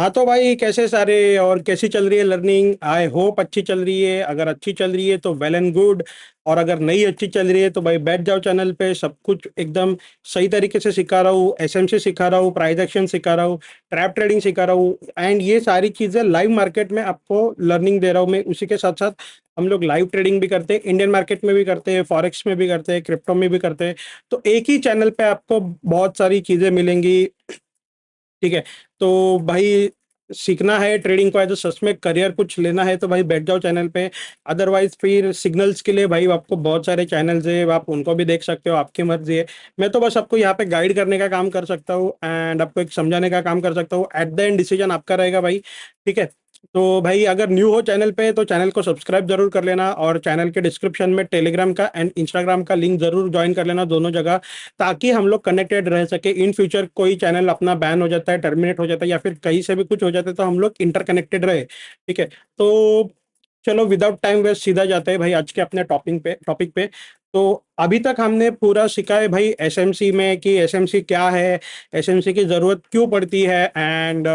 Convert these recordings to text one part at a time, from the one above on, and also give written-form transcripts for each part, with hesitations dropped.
हाँ तो भाई कैसे सारे और कैसी चल रही है लर्निंग? आई होप अच्छी चल रही है। अगर अच्छी चल रही है तो वेल एंड गुड। और अगर नहीं अच्छी चल रही है तो भाई बैठ जाओ चैनल पे। सब कुछ एकदम सही तरीके से सिखा रहा हूँ। एसएमसी सिखा रहा हूँ, प्राइस एक्शन सिखा रहा हूँ, ट्रैप ट्रेडिंग सिखा रहा हूँ, एंड ये सारी चीजें लाइव मार्केट में आपको लर्निंग दे रहा हूँ मैं। उसी के साथ साथ हम लोग लाइव ट्रेडिंग भी करते हैं, इंडियन मार्केट में भी करते हैं, फॉरेक्स में भी करते हैं, क्रिप्टो में भी करते हैं। तो एक ही चैनल पे आपको बहुत सारी चीजें मिलेंगी। ठीक है। तो भाई सीखना है ट्रेडिंग को एज सच में करियर कुछ लेना है तो भाई बैठ जाओ चैनल पे। अदरवाइज फिर सिग्नल्स के लिए भाई आपको बहुत सारे चैनल्स है, आप उनको भी देख सकते हो, आपकी मर्जी है। मैं तो बस आपको यहाँ पे गाइड करने का काम कर सकता हूँ एंड आपको एक समझाने का काम कर सकता हूँ। एट द एंड डिसीजन आपका रहेगा भाई। ठीक है। तो भाई अगर न्यू हो चैनल पे तो चैनल को सब्सक्राइब जरूर कर लेना, और चैनल के डिस्क्रिप्शन में टेलीग्राम का एंड इंस्टाग्राम का लिंक जरूर ज्वाइन कर लेना, दोनों जगह, ताकि हम लोग कनेक्टेड रह सके। इन फ्यूचर कोई चैनल अपना बैन हो जाता है, टर्मिनेट हो जाता है, या फिर कहीं से भी कुछ हो जाता है तो हम लोग इंटरकनेक्टेड रहे। ठीक है। तो चलो विदाउट टाइम वेस्ट सीधा जाते हैं भाई आज के अपने टॉपिक पे। तो अभी तक हमने पूरा सीखा है भाई एसएमसी में कि एसएमसी क्या है, एसएमसी की जरूरत क्यों पड़ती है, एंड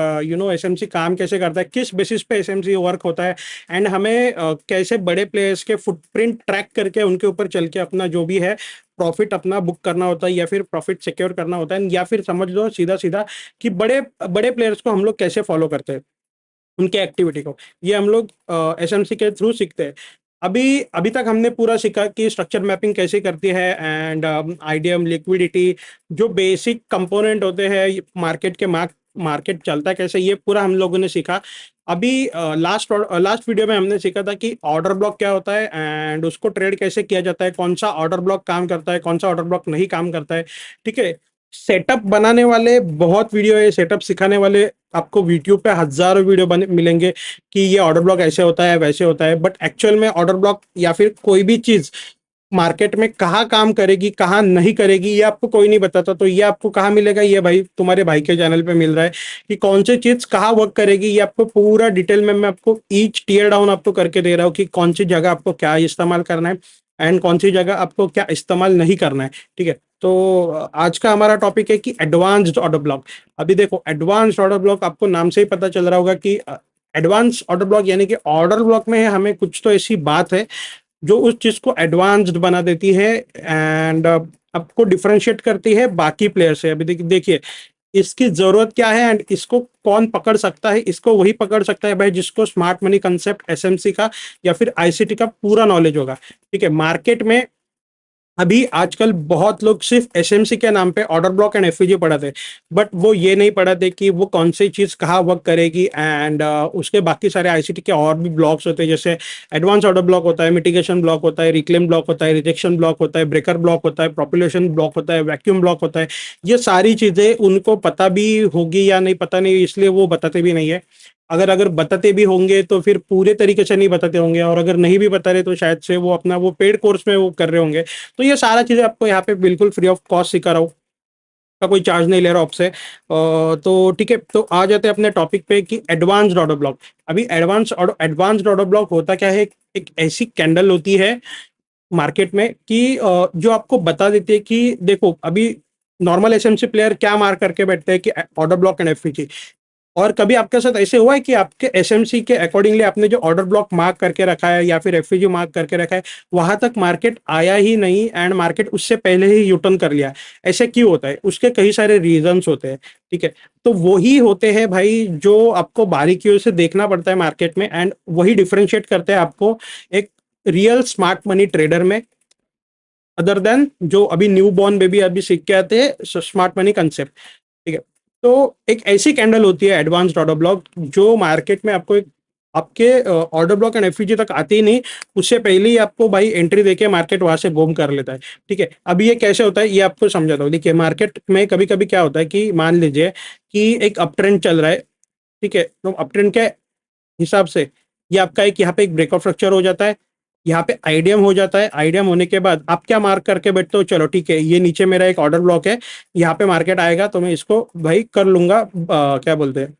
एसएमसी काम कैसे करता है, किस बेसिस पे एसएमसी वर्क होता है, एंड हमें कैसे बड़े प्लेयर्स के फुटप्रिंट ट्रैक करके उनके ऊपर चल के अपना जो भी है प्रॉफिट अपना बुक करना होता है, या फिर प्रॉफिट सिक्योर करना होता है, या फिर समझ लो सीधा सीधा कि बड़े बड़े प्लेयर्स को हम लोग कैसे फॉलो करते हैं, उनके एक्टिविटी को। ये हम लोग एसएमसी के थ्रू सीखते हैं। अभी अभी तक हमने पूरा सीखा कि स्ट्रक्चर मैपिंग कैसे करती है, एंड आईडीएम लिक्विडिटी, जो बेसिक कंपोनेंट होते हैं मार्केट के, मार्केट चलता है कैसे, ये पूरा हम लोगों ने सीखा। अभी लास्ट वीडियो में हमने सीखा था कि ऑर्डर ब्लॉक क्या होता है एंड उसको ट्रेड कैसे किया जाता है, कौन सा ऑर्डर ब्लॉक काम करता है, कौन सा ऑर्डर ब्लॉक नहीं काम करता है। ठीक है। सेटअप बनाने वाले बहुत वीडियो है, सेटअप सिखाने वाले आपको यूट्यूब पे हजारों वीडियो बने मिलेंगे कि ये ऑर्डर ब्लॉक ऐसे होता है वैसे होता है, बट एक्चुअल में ऑर्डर ब्लॉक या फिर कोई भी चीज मार्केट में कहाँ काम करेगी कहाँ नहीं करेगी ये आपको कोई नहीं बताता। तो ये आपको कहाँ मिलेगा? ये भाई तुम्हारे भाई के चैनल पे मिल रहा है कि कौन सी चीज कहाँ वर्क करेगी। ये आपको पूरा डिटेल में मैं आपको ईच टीयर डाउन आपको करके दे रहा हूँ कि कौन सी जगह आपको क्या इस्तेमाल करना है एंड कौन सी जगह आपको क्या इस्तेमाल नहीं करना है। ठीक है। तो आज का हमारा टॉपिक है कि एडवांस्ड ऑर्डर ब्लॉक। अभी देखो एडवांस्ड ऑर्डर ब्लॉक आपको नाम से ही पता चल रहा होगा कि एडवांस ऑर्डर ब्लॉक यानी कि ऑर्डर ब्लॉक में हमें कुछ तो ऐसी बात है जो उस चीज को एडवांस्ड बना देती है एंड आपको डिफरेंशिएट करती है बाकी प्लेयर से। अभी देखिए इसकी जरूरत क्या है एंड इसको कौन पकड़ सकता है, इसको वही पकड़ सकता है भाई जिसको स्मार्ट मनी कंसेप्ट एसएमसी का या फिर आईसीटी का पूरा नॉलेज होगा। ठीक है। मार्केट में अभी आजकल बहुत लोग सिर्फ एसएमसी के नाम पे ऑर्डर ब्लॉक एंड एफईजी पढ़ाते हैं, बट वो ये नहीं पढ़ाते कि वो कौन सी चीज कहाँ वर्क करेगी एंड उसके बाकी सारे आईसीटी के और भी ब्लॉक्स होते हैं, जैसे एडवांस ऑर्डर ब्लॉक होता है, मिटिगेशन ब्लॉक होता है, रिक्लेम ब्लॉक होता है, रिजेक्शन ब्लॉक होता है, ब्रेकर ब्लॉक होता है, पॉपुलेशन ब्लॉक होता है, वैक्यूम ब्लॉक होता है। ये सारी चीजें उनको पता भी होगी या नहीं पता नहीं, इसलिए वो बताते भी नहीं है। अगर अगर बताते भी होंगे तो फिर पूरे तरीके से नहीं बताते होंगे, और अगर नहीं भी बता रहे तो शायद से वो अपना वो पेड कोर्स में वो कर रहे होंगे। तो ये सारा चीजें आपको यहाँ पे बिल्कुल फ्री ऑफ कॉस्ट सिखा रहा हूँ, का कोई चार्ज नहीं ले रहा आपसे। तो ठीक है, तो आ जाते हैं अपने टॉपिक पे कि एडवांस्ड ऑर्डर ब्लॉक। अभी एडवांस्ड ऑर्डर ब्लॉक होता क्या है? एक ऐसी कैंडल होती है मार्केट में कि जो आपको बता देती है कि देखो अभी नॉर्मल एसएमसी प्लेयर क्या मार करके बैठते हैं कि ऑर्डर ब्लॉक एंड एफईजी। और कभी आपके साथ ऐसे हुआ है कि आपके एसएमसी के अकॉर्डिंगली आपने जो ऑर्डर ब्लॉक मार्क करके रखा है या फिर एफईजी मार्क करके रखा है वहां तक मार्केट आया ही नहीं एंड मार्केट उससे पहले ही यूटर्न कर लिया? ऐसे क्यों होता है? उसके कई सारे रीजंस होते हैं। ठीक है। तो वही होते हैं भाई जो आपको बारीकियों से देखना पड़ता है मार्केट में, एंड वही डिफरेंशिएट करते हैं आपको एक रियल स्मार्ट मनी ट्रेडर में, अदर देन जो अभी न्यू बॉर्न बेबी अभी सीख के आते हैं स्मार्ट मनी कंसेप्ट। ठीक है। तो एक ऐसी कैंडल होती है एडवांस्ड ऑर्डर ब्लॉक जो मार्केट में आपको एक आपके ऑर्डर ब्लॉक एंड एफईजी तक आती ही नहीं, उससे पहले ही आपको भाई एंट्री देके मार्केट वहां से बूम कर लेता है। ठीक है। अब ये कैसे होता है ये आपको समझाता हूँ। देखिए मार्केट में कभी कभी क्या होता है कि मान लीजिए कि एक अप ट्रेंड चल रहा है। ठीक है। तो अप ट्रेंड के हिसाब से ये आपका एक यहाँ पे एक ब्रेकआउट स्ट्रक्चर हो जाता है, यहाँ पे आईडीएम हो जाता है। आईडीएम होने के बाद आप क्या मार्क करके बैठते हो? चलो ठीक है ये नीचे मेरा एक ऑर्डर ब्लॉक है, यहाँ पे मार्केट आएगा तो मैं इसको भाई कर लूंगा, क्या बोलते हैं,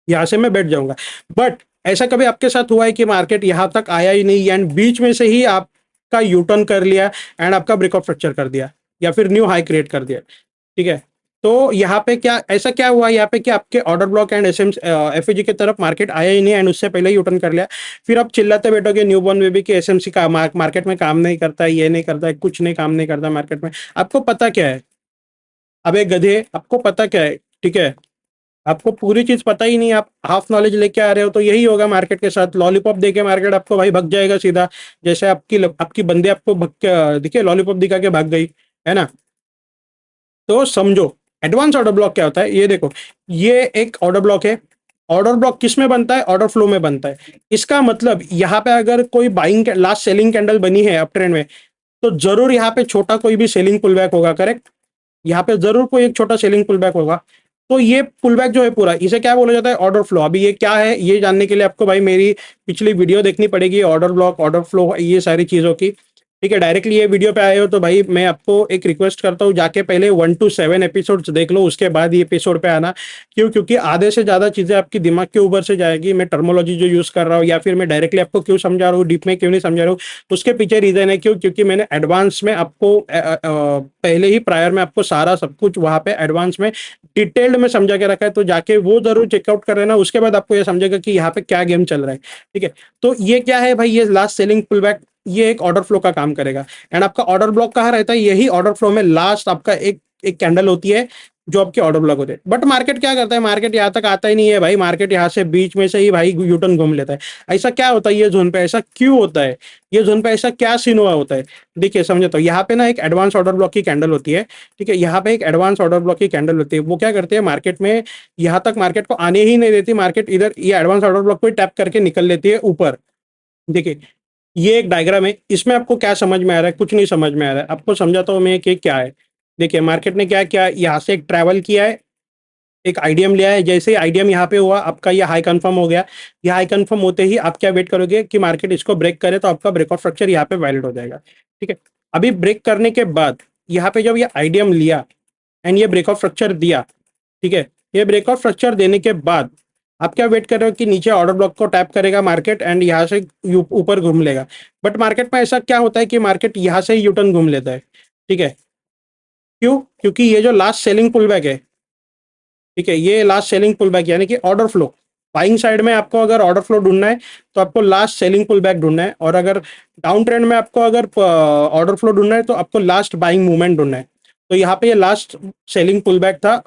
यहाँ से मैं बैठ जाऊंगा। बट ऐसा कभी आपके साथ हुआ है कि मार्केट यहाँ तक आया ही नहीं एंड बीच में से ही आपका यू टर्न कर लिया एंड आपका ब्रेकआउट स्ट्रक्चर कर दिया या फिर न्यू हाई क्रिएट कर दिया? ठीक है। तो यहाँ पे क्या ऐसा क्या हुआ यहाँ पे कि आपके ऑर्डर ब्लॉक एंड एसएम एफएजी की तरफ मार्केट आया ही नहीं एंड उससे पहले ही यूटर्न कर लिया। फिर आप चिल्लाते बैठोगे न्यू बॉर्न बेबी कि एसएमसी का मार्केट में काम नहीं करता है, ये नहीं करता है, कुछ नहीं काम नहीं करता मार्केट में। आपको पता क्या है? अबे गधे, आपको पता क्या है? ठीक है, आपको पूरी चीज पता ही नहीं, आप हाफ नॉलेज लेके आ रहे हो। तो यही होगा मार्केट के साथ, लॉलीपॉप देके मार्केट आपको भाई भग जाएगा सीधा। जैसे आपकी बंदे आपको देखिए लॉलीपॉप दिखा के भाग गई, है ना। तो समझो एडवांस ऑर्डर ब्लॉक क्या होता है, ये देखो। ये एक ऑर्डर ब्लॉक है। ऑर्डर ब्लॉक किस में बनता है? ऑर्डर फ्लो में बनता है। इसका मतलब यहाँ पे अगर कोई बाइंग लास्ट सेलिंग कैंडल बनी है अप ट्रेंड में, तो जरूर यहाँ पे छोटा कोई भी सेलिंग पुल बैक होगा, करेक्ट। यहाँ पे जरूर कोई एक छोटा सेलिंग पुल बैक होगा। तो ये पुल बैक जो है पूरा, इसे क्या बोला जाता है? Order flow. अभी ये क्या है ये जानने के लिए आपको भाई मेरी पिछली वीडियो देखनी पड़ेगी, ऑर्डर ब्लॉक, ऑर्डर फ्लो, ये सारी चीजों की। ठीक है, डायरेक्टली ये वीडियो पे आए हो तो भाई मैं आपको एक रिक्वेस्ट करता हूँ, जाके पहले 1 to 7 एपिसोड्स देख लो, उसके बाद ये एपिसोड पे आना। क्यों? क्योंकि आधे से ज्यादा चीजें आपकी दिमाग के ऊपर से जाएगी। मैं टर्मोलॉजी जो यूज कर रहा हूँ या फिर मैं डायरेक्टली आपको क्यों समझा रहा हूँ, डीप में क्यों नहीं समझा रहा हूँ, उसके पीछे रीजन है। क्यों? क्योंकि मैंने एडवांस में आपको पहले ही प्रायर में आपको सारा सब कुछ वहां पे एडवांस में डिटेल्ड में समझा के रखा है। तो जाके वो जरूर चेकआउट कर लेना, उसके बाद आपको ये समझेगा कि यहाँ पे क्या गेम चल रहा है। ठीक है, तो ये क्या है भाई? ये लास्ट सेलिंग पुल बैक, ये एक ऑर्डर फ्लो का काम करेगा। एंड आपका ऑर्डर ब्लॉक कहाँ रहता है? यही ऑर्डर फ्लो में लास्ट आपका एक एक कैंडल होती है जो आपके ऑर्डर ब्लॉक होते हैं। बट मार्केट क्या करता है? मार्केट यहाँ तक आता ही नहीं है भाई। मार्केट यहाँ से बीच में से ही भाई यूटर्न घूम लेता है। ऐसा क्या होता है ये जोन पे? ऐसा क्यों होता है? ये जोन पे ऐसा क्या सीन हुआ होता है? देखिए समझे तो, यहाँ पे ना एक एडवांस ऑर्डर ब्लॉक की कैंडल होती है। ठीक है, यहाँ पे एक एडवांस ऑर्डर ब्लॉक की कैंडल होती है। वो क्या करती है? मार्केट में यहाँ तक मार्केट को आने ही नहीं देती। मार्केट इधर ये एडवांस ऑर्डर ब्लॉक को टैप करके निकल लेती है ऊपर। देखिए ये एक डायग्राम है, इसमें आपको क्या समझ में आ रहा है? कुछ नहीं समझ में आ रहा है। आपको समझाता हूँ मैं कि क्या है। देखिए मार्केट ने क्या किया, यहाँ से एक ट्रैवल किया है, एक आईडीएम लिया है। जैसे ही आईडीएम यहाँ पे हुआ, आपका ये हाई कंफर्म हो गया। ये हाई कंफर्म होते ही आप क्या वेट करोगे कि मार्केट इसको ब्रेक करे, तो आपका ब्रेकआउट स्ट्रक्चर यहाँ पे वैलिड हो जाएगा। ठीक है, अभी ब्रेक करने के बाद यहाँ पे जब ये आईडीएम लिया एंड ये ब्रेकआउट स्ट्रक्चर दिया, ठीक है, ये ब्रेकआउट स्ट्रक्चर देने के बाद आप क्या वेट कर रहे हो कि नीचे ऑर्डर ब्लॉक को टैप करेगा मार्केट एंड यहाँ से ऊपर घूम लेगा। बट मार्केट में ऐसा क्या होता है कि मार्केट यहाँ से यू टर्न घूम लेता है। ठीक है, क्यों? क्योंकि ये जो लास्ट सेलिंग पुल बैक है, ठीक है, ये लास्ट सेलिंग पुल बैक यानी कि ऑर्डर फ्लो। बाइंग साइड में आपको अगर ऑर्डर फ्लो ढूंढना है तो आपको लास्ट सेलिंग पुल बैक ढूंढना है, और अगर डाउन ट्रेंड में आपको अगर ऑर्डर फ्लो ढूंढना है तो आपको लास्ट बाइंग मूवमेंट ढूंढना है। तो यहाँ पे ये लास्ट सेलिंग पुल बैक था।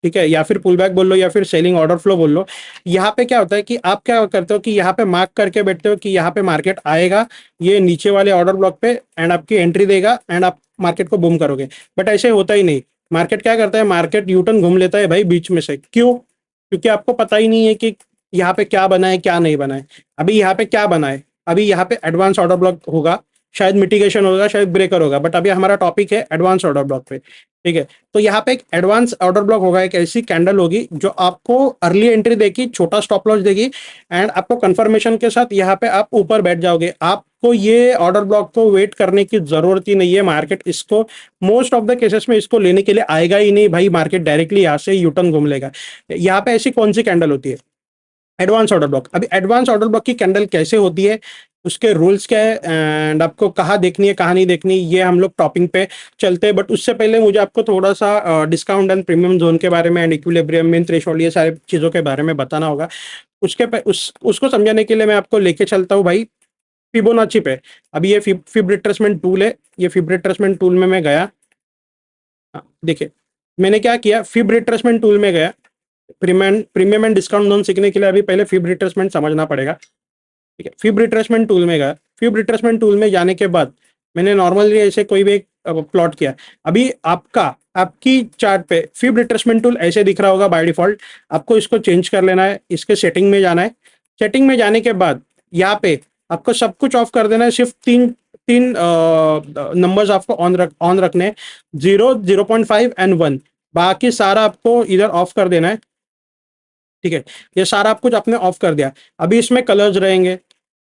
ठीक है, या फिर पुल बैक बोल लो या फिर सेलिंग ऑर्डर फ्लो बोल लो। यहाँ पे क्या होता है कि आप क्या करते हो कि यहाँ पे मार्क करके बैठते हो कि यहाँ पे मार्केट आएगा ये नीचे वाले ऑर्डर ब्लॉक पे एंड आपकी एंट्री देगा एंड आप मार्केट को बूम करोगे। बट ऐसे होता ही नहीं। मार्केट क्या करता है? मार्केट यूटर्न घूम लेता है भाई बीच में से। क्यों? क्योंकि आपको पता ही नहीं है कि यहाँ पे क्या बना है क्या नहीं बना है। अभी यहाँ पे क्या बना है? अभी यहाँ पे एडवांस ऑर्डर ब्लॉक होगा, शायद मिटिगेशन होगा, शायद ब्रेकर होगा, बट अभी हमारा टॉपिक है एडवांस ऑर्डर ब्लॉक पे। ठीक है, तो यहाँ पे एक एडवांस ऑर्डर ब्लॉक होगा, एक ऐसी कैंडल होगी जो आपको अर्ली एंट्री देगी, छोटा स्टॉप लॉस देगी एंड आपको कंफर्मेशन के साथ यहाँ पे आप ऊपर बैठ जाओगे। आपको ये ऑर्डर ब्लॉक को वेट करने की जरूरत ही नहीं है। मार्केट इसको मोस्ट ऑफ द केसेस में इसको लेने के लिए आएगा ही नहीं भाई। मार्केट डायरेक्टली यहाँ से यूटर्न घूम लेगा। यहाँ पे ऐसी कौन सी कैंडल होती है? Advance order block. अभी एडवांस ऑर्डर ब्लॉक की कैंडल कैसे होती है, उसके रूल्स क्या है एंड आपको कहाँ देखनी है कहाँ नहीं देखनी, ये हम लोग टॉपिक पे चलते हैं। बट उससे पहले मुझे आपको थोड़ा सा डिस्काउंट एंड प्रीमियम जोन के बारे में एंड इक्विलिब्रियम मीन थ्रेशोल्ड, ये सारी चीज़ों के बारे में बताना होगा। उसको समझाने के लिए मैं आपको लेके चलता हूँ भाई फिबोनाची पे। अभी ये फिब रिट्रेसमेंट टूल है। ये फिब रिट्रेसमेंट टूल में मैं गया। देखिए मैंने क्या किया, फिब रिट्रेसमेंट टूल में गया। प्रीमियम एंड डिस्काउंट जोन सीखने के लिए अभी पहले फिब रिट्रेसमेंट समझना पड़ेगा। ठीक है, फिब रिट्रेसमेंट टूल में गया। फिब रिट्रेसमेंट टूल में जाने के बाद मैंने नॉर्मली ऐसे कोई भी एक प्लॉट किया। अभी आपकी चार्ट पे फिब रिट्रेसमेंट टूल ऐसे दिख रहा होगा बाय डिफॉल्ट। आपको इसको चेंज कर लेना है, इसके सेटिंग में जाना है। सेटिंग में जाने के बाद यहाँ पे आपको सब कुछ ऑफ कर देना है, सिर्फ तीन तीन नंबर्स आपको ऑन रखने हैं, 0, 0.5 एंड 1। बाकी सारा आपको इधर ऑफ कर देना है। ठीक है, ये सारा आप कुछ आपने ऑफ कर दिया। अभी इसमें कलर्स रहेंगे,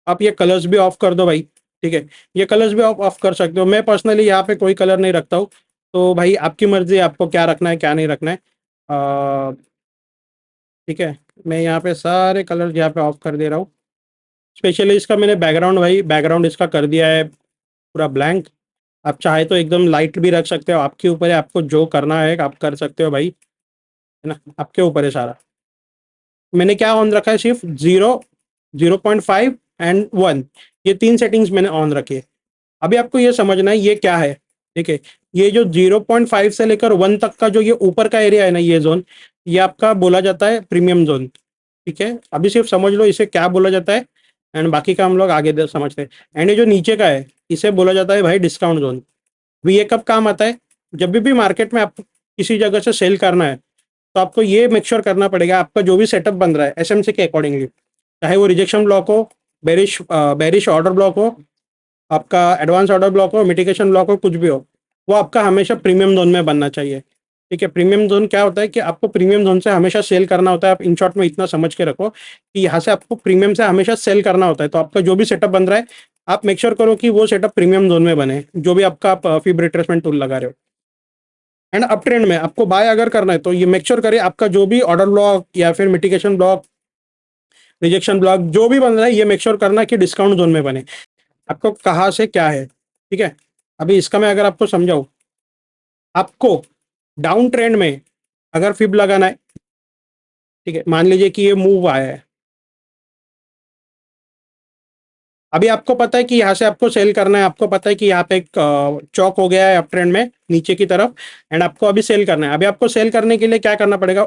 आप ये कलर्स भी ऑफ कर दो भाई। ठीक है, ये कलर्स भी आप ऑफ कर सकते हो। मैं पर्सनली यहाँ पे कोई कलर नहीं रखता हूँ। तो भाई आपकी मर्जी है आपको क्या रखना है क्या नहीं रखना है। ठीक है, मैं यहाँ पे सारे कलर यहाँ पे ऑफ कर दे रहा हूँ। स्पेशली इसका मैंने बैकग्राउंड भाई बैकग्राउंड इसका कर दिया है पूरा ब्लैंक। आप चाहे तो एकदम लाइट भी रख सकते हो, आपके ऊपर है, आपको जो करना है आप कर सकते हो भाई, है ना, आपके ऊपर है सारा। मैंने क्या ऑन रखा है, सिर्फ 0, 0.5 एंड 1, ये 3 सेटिंग्स मैंने ऑन रखी है। अभी आपको ये समझना है ये क्या है, ठीक है। ये जो 0.5 से लेकर 1 तक का जो ये ऊपर का एरिया है ना, ये जोन, ये आपका बोला जाता है प्रीमियम जोन, ठीक है। अभी सिर्फ समझ लो इसे क्या बोला जाता है, एंड बाकी का हम लोग आगे समझते हैं। एंड ये जो नीचे का है, इसे बोला जाता है भाई डिस्काउंट जोन। अभी ये कब काम आता है, जब भी मार्केट में आपको किसी जगह से सेल करना है, तो आपको ये मेक श्योर करना पड़ेगा आपका जो भी सेटअप बन रहा है एसएमसी के अकॉर्डिंगली, चाहे वो रिजेक्शन ब्लॉक हो, बेरिश ऑर्डर ब्लॉक हो, आपका एडवांस ऑर्डर ब्लॉक हो, मिटिगेशन ब्लॉक हो, कुछ भी हो, वो आपका हमेशा प्रीमियम जोन में बनना चाहिए, ठीक है। प्रीमियम जोन क्या होता है कि आपको प्रीमियम जोन से हमेशा सेल करना होता है। आप इन शॉर्ट में इतना समझ के रखो कि यहाँ से आपको प्रीमियम से हमेशा सेल करना होता है, तो आपका जो भी सेटअप बन रहा है आप मेक श्योर करो कि वो सेटअप प्रीमियम जोन में बने, जो भी आपका आप फीब रिट्रेसमेंट टूल लगा रहे हो। एंड अप ट्रेंड में आपको बाय अगर करना है तो ये मेक श्योर करिए आपका जो भी ऑर्डर ब्लॉक या फिर मिटिगेशन ब्लॉक, रिजेक्शन ब्लॉक जो भी बन रहा है, ये मेक श्योर करना कि डिस्काउंट जोन में बने। आपको कहाँ से क्या है, ठीक है। अभी इसका मैं अगर आपको समझाऊं, आपको डाउन ट्रेंड में अगर फिब लगाना है, ठीक है, मान लीजिए कि ये मूव आया है, अभी आपको पता है कि यहाँ से आपको सेल करना है, आपको पता है कि यहाँ पे एक चौक हो गया है अप ट्रेंड में नीचे की तरफ, एंड आपको अभी सेल करना है। अभी आपको सेल करने के लिए क्या करना पड़ेगा,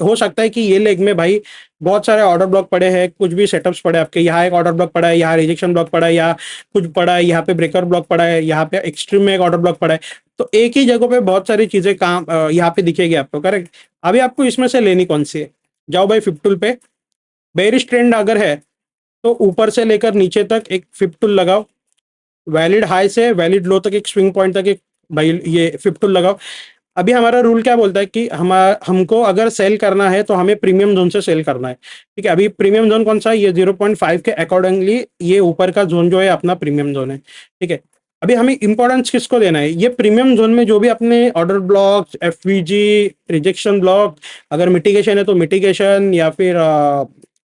हो सकता है कि ये लेग में भाई बहुत सारे ऑर्डर ब्लॉक पड़े हैं, कुछ भी सेटअप्स पड़े आपके, यहाँ एक ऑर्डर ब्लॉक पड़ा है, यहाँ रिजेक्शन ब्लॉक पड़ा है, यहाँ कुछ पड़ा है, यहाँ पे ब्रेकर ब्लॉक पड़ा है, यहाँ पे एक्सट्रीम में एक ऑर्डर ब्लॉक पड़ा है। तो एक ही जगह पे बहुत सारी चीजें काम यहाँ पे दिखेगी आपको, करेक्ट। अभी आपको इसमें से लेनी कौन सी है, जाओ भाई फिफ्थ टूल पे, बेरिश ट्रेंड अगर है तो ऊपर से लेकर नीचे तक एक फिफ्थ टूल लगाओ, वैलिड हाई से वैलिड लो तक एक स्विंग पॉइंट तक एक भाई ये फिफ्थ टूल लगाओ। अभी हमारा रूल क्या बोलता है कि हमको अगर सेल करना है तो हमें प्रीमियम जोन से सेल करना है, ठीक है। अभी प्रीमियम जोन कौन सा है, ये 0.5 के अकॉर्डिंगली ये ऊपर का जोन जो है अपना प्रीमियम जोन है, ठीक है। अभी हमें इंपॉर्टेंस किसको देना है, ये प्रीमियम जोन में जो भी अपने order block, FVG, rejection block, अगर मिटिगेशन है तो मिटिगेशन, या फिर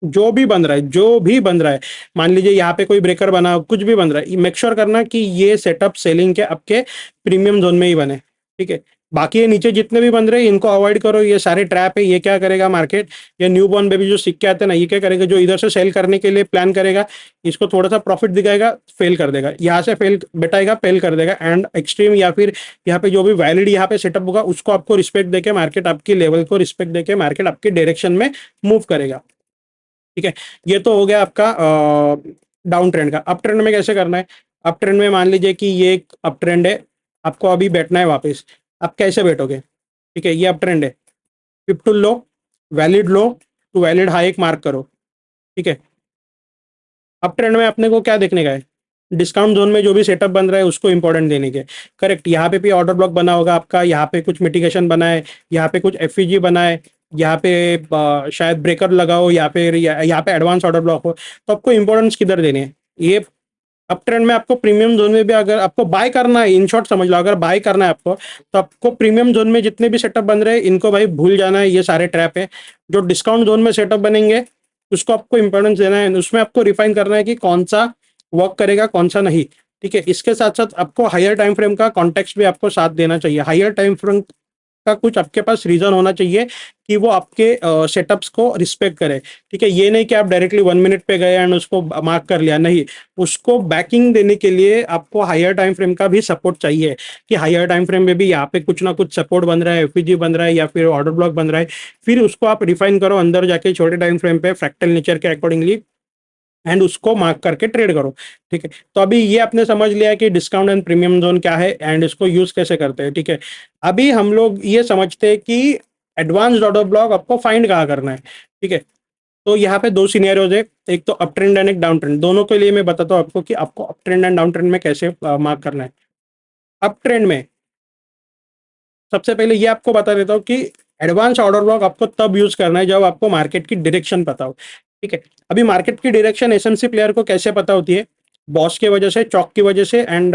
जो भी बन रहा है, जो भी बन रहा है, मान लीजिए यहाँ पे कोई ब्रेकर बना, कुछ भी बन रहा है, मेक श्योर करना कि ये सेटअप सेलिंग के आपके प्रीमियम जोन में ही बने, ठीक है। बाकी ये नीचे जितने भी बन रहे हैं इनको अवॉइड करो, ये सारे ट्रैप है। ये क्या करेगा मार्केट, ये न्यू बॉर्न बेबी जो सीख के आते हैं ना, ये क्या करेगा, जो इधर से सेल करने के लिए प्लान करेगा, इसको थोड़ा सा प्रॉफिट दिखाएगा, फेल कर देगा, यहाँ से फेल बेटाएगा, फेल कर देगा, एंड एक्सट्रीम या फिर यहाँ पे जो भी वैलिड यहाँ पे सेटअप होगा उसको आपको रिस्पेक्ट देके मार्केट आपकी लेवल को रिस्पेक्ट देके मार्केट आपके डायरेक्शन में मूव करेगा, ठीक है। ये तो हो गया आपका डाउन ट्रेंड का। अप ट्रेंड में कैसे करना है, अप ट्रेंड में मान लीजिए कि ये एक अप ट्रेंड है, आपको अभी बैठना है वापस, आप कैसे बैठोगे, ठीक है। ये अप ट्रेंड है, fifth to low, valid low to valid high एक मार्क करो, ठीक है। अप ट्रेंड में अपने को क्या देखने का है, डिस्काउंट जोन में जो भी सेटअप बन रहा है उसको इंपॉर्टेंट देने के, करेक्ट। यहाँ पे भी ऑर्डर ब्लॉक बना होगा आपका, यहाँ पे कुछ मिटिगेशन बना है, यहाँ पे कुछ एफईजी बना है, यहाँ पे शायद ब्रेकर लगाओ, या फिर यहाँ पे एडवांस ऑर्डर ब्लॉक हो, तो आपको इंपॉर्टेंस किधर देने हैं। ये अप ट्रेंड में आपको प्रीमियम जोन में भी अगर आपको बाय करना है, इन शॉर्ट समझ लो, अगर बाय करना है आपको, तो आपको प्रीमियम जोन में जितने भी सेटअप बन रहे हैं इनको भाई भूल जाना है, ये सारे ट्रैप है। जो डिस्काउंट जोन में सेटअप बनेंगे उसको आपको इंपॉर्टेंस देना है, उसमें आपको रिफाइन करना है कि कौन सा वर्क करेगा कौन सा नहीं, ठीक है। इसके साथ साथ आपको हायर टाइम फ्रेम का कॉन्टेक्स्ट भी आपको साथ देना चाहिए। हायर टाइम फ्रेम का कुछ आपके पास रीजन होना चाहिए कि वो आपके सेटअप्स को रिस्पेक्ट करे, ठीक है। ये नहीं कि आप डायरेक्टली 1 मिनट पे गए एंड उसको मार्क कर लिया, नहीं, उसको बैकिंग देने के लिए आपको हायर टाइम फ्रेम का भी सपोर्ट चाहिए, कि हायर टाइम फ्रेम में भी यहाँ पे कुछ ना कुछ सपोर्ट बन रहा है, एफईजी बन रहा है, या फिर ऑर्डर ब्लॉक बन रहा है, फिर उसको आप रिफाइन करो अंदर जाके छोटे टाइम फ्रेम पे फ्रैक्टल नेचर के अकॉर्डिंगली, एंड उसको मार्क करके ट्रेड करो, ठीक है। तो अभी ये आपने समझ लिया कि डिस्काउंट एंड प्रीमियम जोन क्या है एंड इसको यूज कैसे करते हैं, ठीक है। अभी हम लोग ये समझते हैं कि एडवांस्ड ऑर्डर ब्लॉक आपको फाइंड कहाँ करना है, ठीक है। तो यहाँ पे दो सिनेरियोज है, एक तो अप ट्रेंड एंड एक डाउन ट्रेंड। दोनों के लिए मैं बताता हूँ आपको कि आपको up trend and down trend में कैसे मार्क करना है। अप ट्रेंड में सबसे पहले ये आपको बता देता हूँ कि एडवांस ऑर्डर ब्लॉक आपको तब यूज करना है जब आपको मार्केट की डायरेक्शन पता हो, ठीक है। अभी मार्केट की डायरेक्शन एसएमसी प्लेयर को कैसे पता होती है, बॉस की वजह से, चौक की वजह से, एंड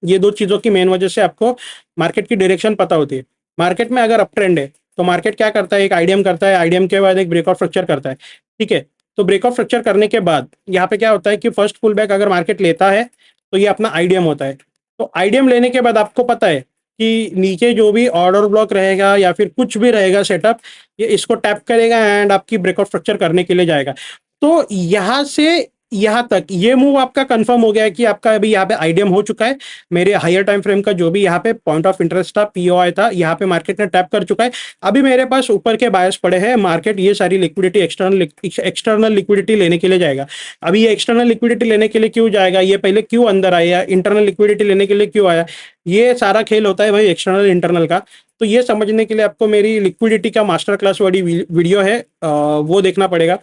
ये दो चीजों की मेन वजह से आपको मार्केट की डायरेक्शन पता होती है। मार्केट में अगर अप ट्रेंड है तो मार्केट क्या करता है, एक आईडीएम करता है, आईडीएम के बाद एक ब्रेकआउट फ्रक्चर करता है, ठीक है। तो ब्रेकआउट फ्रक्चर करने के बाद यहाँ पे क्या होता है कि फर्स्ट पुल बैक अगर मार्केट लेता है तो ये अपना आईडीएम होता है, तो आईडीएम लेने के बाद आपको पता है कि नीचे जो भी ऑर्डर ब्लॉक रहेगा या फिर कुछ भी रहेगा सेटअप, ये इसको टैप करेगा एंड आपकी ब्रेकआउट स्ट्रक्चर करने के लिए जाएगा। तो यहाँ से यहाँ तक ये मूव आपका कंफर्म हो गया है कि आपका अभी यहाँ पे आईडीएम हो चुका है। मेरे हायर टाइम फ्रेम का जो भी यहाँ पे पॉइंट ऑफ इंटरेस्ट था, पीओआई था, यहाँ पे मार्केट ने टैप कर चुका है। अभी मेरे पास ऊपर के बायस पड़े हैं, मार्केट ये सारी लिक्विडिटी एक्सटर्नल लिक्विडिटी लेने के लिए जाएगा। अभी ये एक्सटर्नल लिक्विडिटी लेने के लिए क्यों जाएगा, ये पहले क्यों अंदर आया, इंटरनल लिक्विडिटी लेने के लिए क्यों आया, ये सारा खेल होता है भाई एक्सटर्नल इंटरनल का। तो ये समझने के लिए आपको मेरी लिक्विडिटी का मास्टर क्लास वाली वीडियो है, वो देखना पड़ेगा।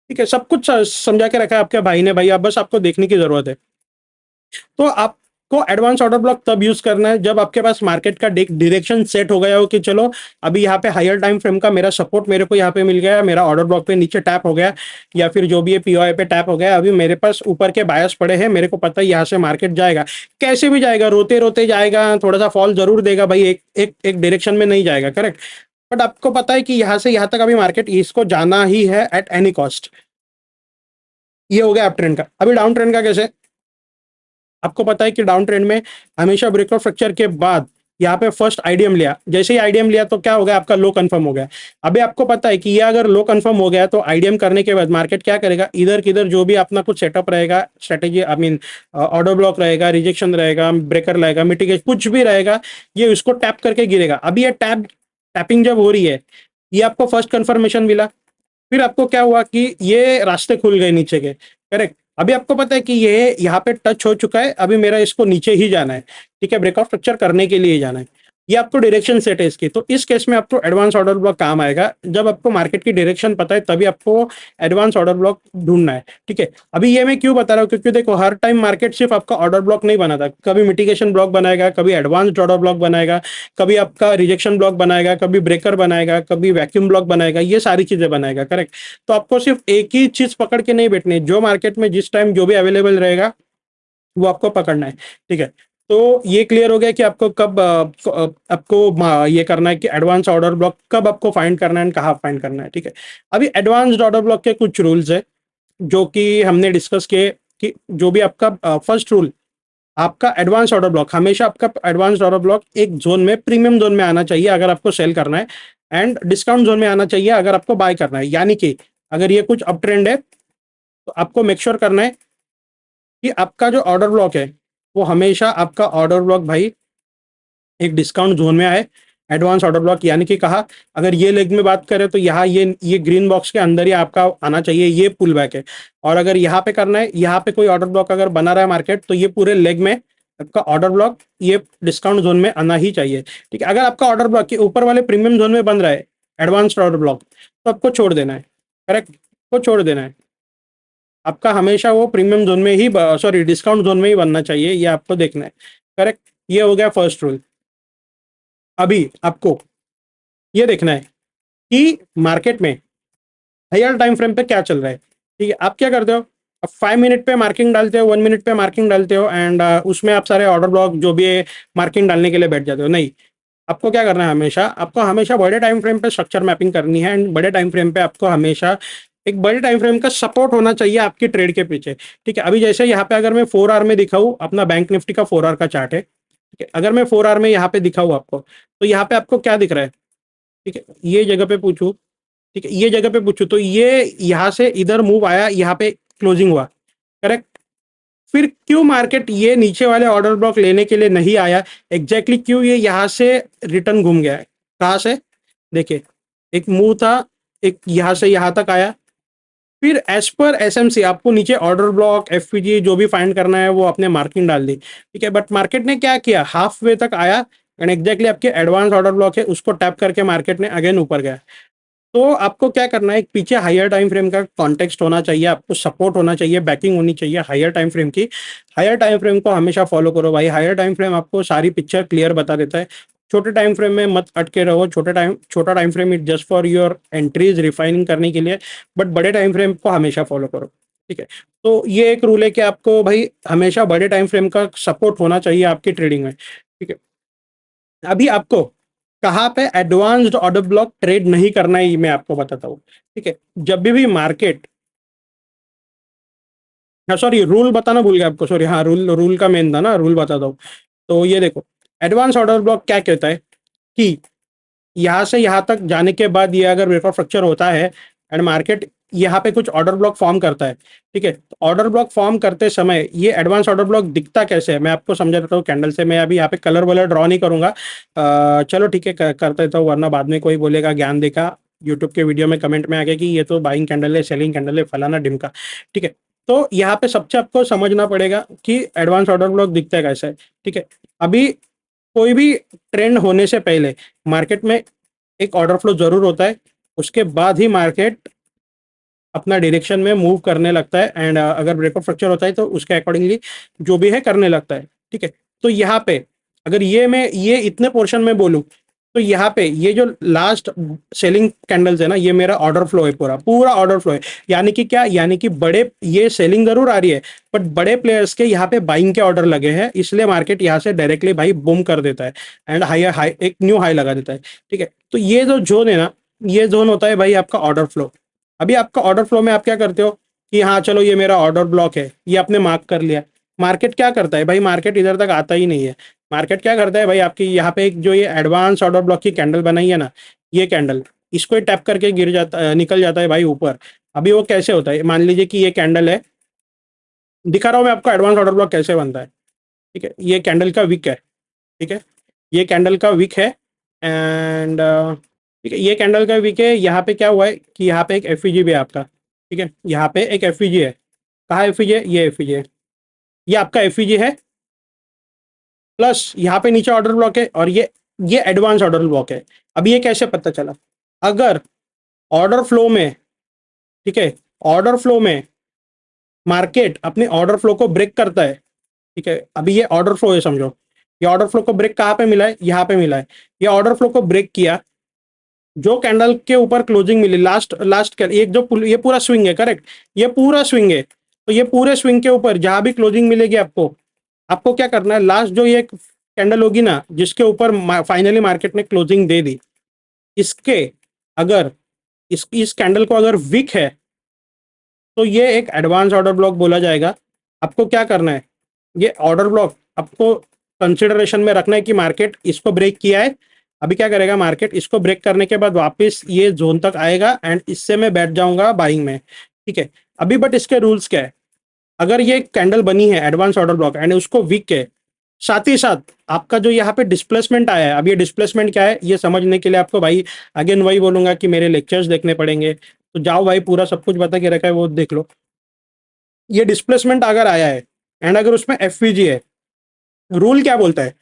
ठीक है, सब कुछ समझा के रखा है आपके भाई ने, भाई आप बस आपको देखने की जरूरत है। तो आपको एडवांस ऑर्डर ब्लॉक तब यूज करना है जब आपके पास मार्केट का डायरेक्शन सेट हो गया हो कि चलो अभी यहाँ पे हायर टाइम फ्रेम का मेरा सपोर्ट मेरे को यहाँ पे मिल गया, मेरा ऑर्डर ब्लॉक पे नीचे टैप हो गया या फिर जो भी है पीओआई पे टैप हो गया, अभी मेरे पास ऊपर के बायस पड़े हैं, मेरे को पता है यहाँ से मार्केट जाएगा, कैसे भी जाएगा, रोते रोते जाएगा, थोड़ा सा फॉल जरूर देगा भाई, एक डायरेक्शन में नहीं जाएगा, करेक्ट। बट आपको पता है कि यहाँ से यहाँ तक अभी मार्केट इसको जाना ही है एट एनी कॉस्ट। ये हो गया अप ट्रेंड का। अभी डाउन ट्रेंड का कैसे, आपको पता है कि डाउन ट्रेंड में हमेशा ब्रेकआउट स्ट्रक्चर के बाद यहाँ पे फर्स्ट आईडीएम लिया, जैसे ही आईडीएम लिया तो क्या हो गया, आपका लो कंफर्म हो गया। अभी आपको पता है कि ये अगर लो कंफर्म हो गया तो आईडीएम करने के बाद मार्केट क्या करेगा, इधर किधर जो भी अपना कुछ सेटअप रहेगा, strategy I mean order block रहेगा, रिजेक्शन रहेगा, ब्रेकर रहेगा, मिटिगेशन कुछ भी रहेगा, ये उसको टैप करके गिरेगा। अभी ये टैपिंग जब हो रही है, ये आपको फर्स्ट कंफर्मेशन मिला, फिर आपको क्या हुआ कि ये रास्ते खुल गए नीचे के, करेक्ट। अभी आपको पता है कि ये यहाँ पे टच हो चुका है, अभी मेरा इसको नीचे ही जाना है, ठीक है, ब्रेकआउट स्ट्रक्चर करने के लिए जाना है। ये आपको डायरेक्शन सेट है इसकी। तो इस केस में आपको एडवांस ऑर्डर ब्लॉक काम आएगा, जब आपको मार्केट की डायरेक्शन पता है तभी आपको एडवांस ऑर्डर ब्लॉक ढूंढना है, ठीक है। अभी ये मैं क्यों बता रहा हूँ, क्योंकि देखो हर टाइम मार्केट सिर्फ आपका ऑर्डर ब्लॉक नहीं बनाता, कभी मिटिगेशन ब्लॉक बनाएगा, कभी एडवांस ऑर्डर ब्लॉक बनाएगा, कभी आपका रिजेक्शन ब्लॉक बनाएगा, कभी ब्रेकर बनाएगा, कभी वैक्यूम ब्लॉक बनाएगा, ये सारी चीजें बनाएगा, करेक्ट। तो आपको सिर्फ एक ही चीज पकड़ के नहीं बैठनी है, जो मार्केट में जिस टाइम जो भी अवेलेबल रहेगा वो आपको पकड़ना है, ठीक है। तो ये क्लियर हो गया कि आपको कब आपको ये करना है कि एडवांस ऑर्डर ब्लॉक कब आपको फाइंड करना है, कहाँ फाइंड करना है, ठीक है। अभी एडवांस्ड ऑर्डर ब्लॉक के कुछ रूल्स है जो कि हमने डिस्कस किए, कि जो भी आपका फर्स्ट रूल, आपका एडवांस ऑर्डर ब्लॉक हमेशा आपका एडवांस ऑर्डर ब्लॉक एक जोन में, प्रीमियम जोन में आना चाहिए अगर आपको सेल करना है, एंड डिस्काउंट जोन में आना चाहिए अगर आपको बाय करना है। यानी कि अगर ये कुछ अप ट्रेंड है तो आपको मेक श्योर करना है कि आपका जो ऑर्डर ब्लॉक है वो हमेशा आपका ऑर्डर ब्लॉक भाई एक डिस्काउंट जोन में आए। एडवांस ऑर्डर ब्लॉक यानी कि कहा, अगर ये लेग में बात करें तो यहाँ ये ग्रीन बॉक्स के अंदर ही आपका आना चाहिए, ये पुल बैक है। और अगर यहाँ पे करना है, यहाँ पे कोई ऑर्डर ब्लॉक अगर बना रहा है मार्केट, तो ये पूरे लेग में आपका ऑर्डर ब्लॉक ये डिस्काउंट जोन में आना ही चाहिए, ठीक है। अगर आपका ऑर्डर ब्लॉक के ऊपर वाले प्रीमियम जोन में बन रहा है एडवांस्ड ऑर्डर ब्लॉक, तो आपको छोड़ देना है, करेक्ट, को छोड़ देना है। आपका हमेशा वो प्रीमियम जोन में ही, सॉरी डिस्काउंट जोन में ही बनना चाहिए, ये आपको देखना है, करेक्ट। ये हो गया फर्स्ट रूल। अभी आपको ये देखना है कि मार्केट में हायर टाइम फ्रेम पे क्या चल रहा है, ठीक है। आप क्या करते हो, अब 5 मिनट पे मार्किंग डालते हो, 1 मिनट पे मार्किंग डालते हो, एंड उसमें आप सारे ऑर्डर ब्लॉक जो भी है मार्किंग डालने के लिए बैठ जाते हो। नहीं, आपको क्या करना है, हमेशा आपको हमेशा बड़े टाइम फ्रेम पे स्ट्रक्चर मैपिंग करनी है, एंड बड़े टाइम फ्रेम पे आपको हमेशा एक बड़े टाइम फ्रेम का सपोर्ट होना चाहिए आपकी ट्रेड के पीछे, ठीक है। अभी जैसे यहाँ पे अगर मैं 4 आवर में दिखाऊँ, अपना बैंक निफ्टी का 4 आवर का चार्ट है, ठीक है, अगर मैं 4 आवर में यहाँ पे दिखाऊँ आपको, तो यहाँ पे आपको क्या दिख रहा है, ठीक है, ये जगह पे पूछूं, ठीक है, ये जगह पे पूछूं तो ये यहाँ से इधर मूव आया, यहाँ पे क्लोजिंग हुआ, करेक्ट। फिर क्यों मार्केट ये नीचे वाले ऑर्डर ब्लॉक लेने के लिए नहीं आया, एग्जैक्टली क्यों ये यहाँ से रिटर्न घूम गया है, कहाँ से, देखिए एक मूव था, एक यहाँ से यहाँ तक आया, फिर एज पर एसएमसी आपको नीचे ऑर्डर ब्लॉक एफपीजी जो भी फाइंड करना है वो आपने मार्किंग डाल दी, ठीक है। बट मार्केट ने क्या किया, हाफ वे तक आया, एंड एग्जैक्टली आपके एडवांस ऑर्डर ब्लॉक है उसको टैप करके मार्केट ने अगेन ऊपर गया। तो आपको क्या करना है, एक पीछे हायर टाइम फ्रेम का कॉन्टेक्स्ट होना चाहिए, आपको सपोर्ट होना चाहिए, बैकिंग होनी चाहिए हायर टाइम फ्रेम की। हायर टाइम फ्रेम को हमेशा फॉलो करो भाई, हायर टाइम फ्रेम आपको सारी पिक्चर क्लियर बता देता है। छोटे टाइम फ्रेम में मत अटके रहो, छोटा time frame it just for your entries refining करने के लिए, बट बड़े टाइम फ्रेम को हमेशा फॉलो करो, ठीक है। तो ये एक रूल है कि आपको भाई हमेशा बड़े टाइम फ्रेम का सपोर्ट होना चाहिए आपकी ट्रेडिंग में, ठीक है। अभी आपको कहाँ पे एडवांस्ड ऑर्डर ब्लॉक ट्रेड नहीं करना है ये मैं आपको बताता हूँ, ठीक है। जब भी मार्केट, हाँ सॉरी रूल बताना भूल गया आपको, सॉरी, हाँ रूल रूल का मेन था ना, रूल बताता हूँ। तो ये देखो, एडवांस ऑर्डर ब्लॉक क्या कहता है कि यहाँ से यहाँ तक जाने के बाद ये अगर ब्रेकआउट फ्रैक्चर होता है एंड मार्केट यहाँ पे कुछ ऑर्डर ब्लॉक फॉर्म करता है, ठीक है, तो ऑर्डर ब्लॉक फॉर्म करते समय ये एडवांस ऑर्डर ब्लॉक दिखता कैसे है, मैं आपको समझा देता हूँ कैंडल से। मैं अभी यहाँ पे कलर वलर ड्रॉ नहीं करूंगा, चलो ठीक है, करते तो, वरना बाद में कोई बोलेगा ज्ञान देखा यूट्यूब के वीडियो में कमेंट में आके कि ये तो बाइंग कैंडल है, सेलिंग कैंडल है, फलाना ढिमका, ठीक है। तो यहाँ पे सबसे आपको समझना पड़ेगा कि एडवांस ऑर्डर ब्लॉक दिखता है कैसे है, ठीक है। अभी कोई भी ट्रेंड होने से पहले मार्केट में एक ऑर्डर फ्लो जरूर होता है, उसके बाद ही मार्केट अपना डायरेक्शन में मूव करने लगता है एंड अगर ब्रेकआउट फ्रैक्चर होता है तो उसके अकॉर्डिंगली जो भी है करने लगता है, ठीक है। तो यहाँ पे अगर ये मैं ये इतने पोर्शन में बोलूँ तो यहाँ पे ये जो लास्ट सेलिंग कैंडल्स है ना, ये मेरा ऑर्डर फ्लो है, पूरा पूरा ऑर्डर फ्लो है। यानी कि क्या, यानी कि बड़े, ये सेलिंग जरूर आ रही है बट बड़े प्लेयर्स के यहाँ पे बाइंग के ऑर्डर लगे हैं, इसलिए मार्केट यहाँ से डायरेक्टली भाई बूम कर देता है एंड हाई हाई एक न्यू हाई लगा देता है, ठीक है। तो ये जो जोन है ना, ये जोन होता है भाई आपका ऑर्डर फ्लो। अभी आपका ऑर्डर फ्लो में आप क्या करते हो कि हाँ चलो ये मेरा ऑर्डर ब्लॉक है, ये आपने मार्क कर लिया। मार्केट क्या करता है भाई, मार्केट इधर तक आता ही नहीं है। मार्केट क्या करता है भाई, आपकी यहाँ पे एक जो ये एडवांस ऑर्डर ब्लॉक की कैंडल बनाई है ना, ये कैंडल, इसको टैप करके गिर जाता, निकल जाता है भाई ऊपर। अभी वो कैसे होता है, मान लीजिए कि ये कैंडल है, दिखा रहा हूँ मैं आपको एडवांस ऑर्डर ब्लॉक कैसे बनता है, ठीक है। ये कैंडल का विक है, ठीक है, ये कैंडल का विक है एंड ठीक है, ये कैंडल का विक है। यहाँ पे क्या हुआ है कि यहाँ पे एक एफईजी भी है आपका, ठीक है, यहाँ पे एक एफईजी है। कहाँ एफईजी है, ये एफईजी है, ये आपका एफईजी है, प्लस यहाँ पे नीचे ऑर्डर ब्लॉक है और ये एडवांस ऑर्डर ब्लॉक है। अब ये कैसे पता चला, अगर ऑर्डर फ्लो में, ठीक है, ऑर्डर फ्लो में मार्केट अपने ऑर्डर फ्लो को ब्रेक करता है, ठीक है, अभी ये ऑर्डर फ्लो है समझो, ये ऑर्डर फ्लो को ब्रेक कहाँ पे मिला है, यहाँ पे मिला है। ये ऑर्डर फ्लो को ब्रेक किया, जो कैंडल के ऊपर क्लोजिंग मिली लास्ट लास्ट एक जो ये पूरा स्विंग है, करेक्ट, ये पूरा स्विंग है। तो ये पूरे स्विंग के ऊपर जहां भी क्लोजिंग मिलेगी आपको, आपको क्या करना है, लास्ट जो ये कैंडल होगी ना जिसके ऊपर फाइनली मार्केट ने क्लोजिंग दे दी, इसके अगर इस कैंडल को अगर वीक है तो ये एक एडवांस ऑर्डर ब्लॉक बोला जाएगा। आपको क्या करना है, ये ऑर्डर ब्लॉक आपको कंसिडरेशन में रखना है कि मार्केट इसको ब्रेक किया है। अभी क्या करेगा मार्केट, इसको ब्रेक करने के बाद वापस ये जोन तक आएगा एंड इससे मैं बैठ जाऊंगा बाइंग में, ठीक है। अभी बट इसके रूल्स क्या है, अगर ये कैंडल बनी है एडवांस ऑर्डर ब्लॉक एंड उसको वीक है, साथ ही साथ आपका जो यहाँ पे डिस्प्लेसमेंट आया है, अब ये डिस्प्लेसमेंट क्या है ये समझने के लिए आपको भाई अगेन वही बोलूंगा कि मेरे लेक्चर्स देखने पड़ेंगे। तो जाओ भाई, पूरा सब कुछ बता के रखा है वो देख लो। ये डिस्प्लेसमेंट अगर आया है एंड अगर उसमें एफवीजी है, रूल क्या बोलता है,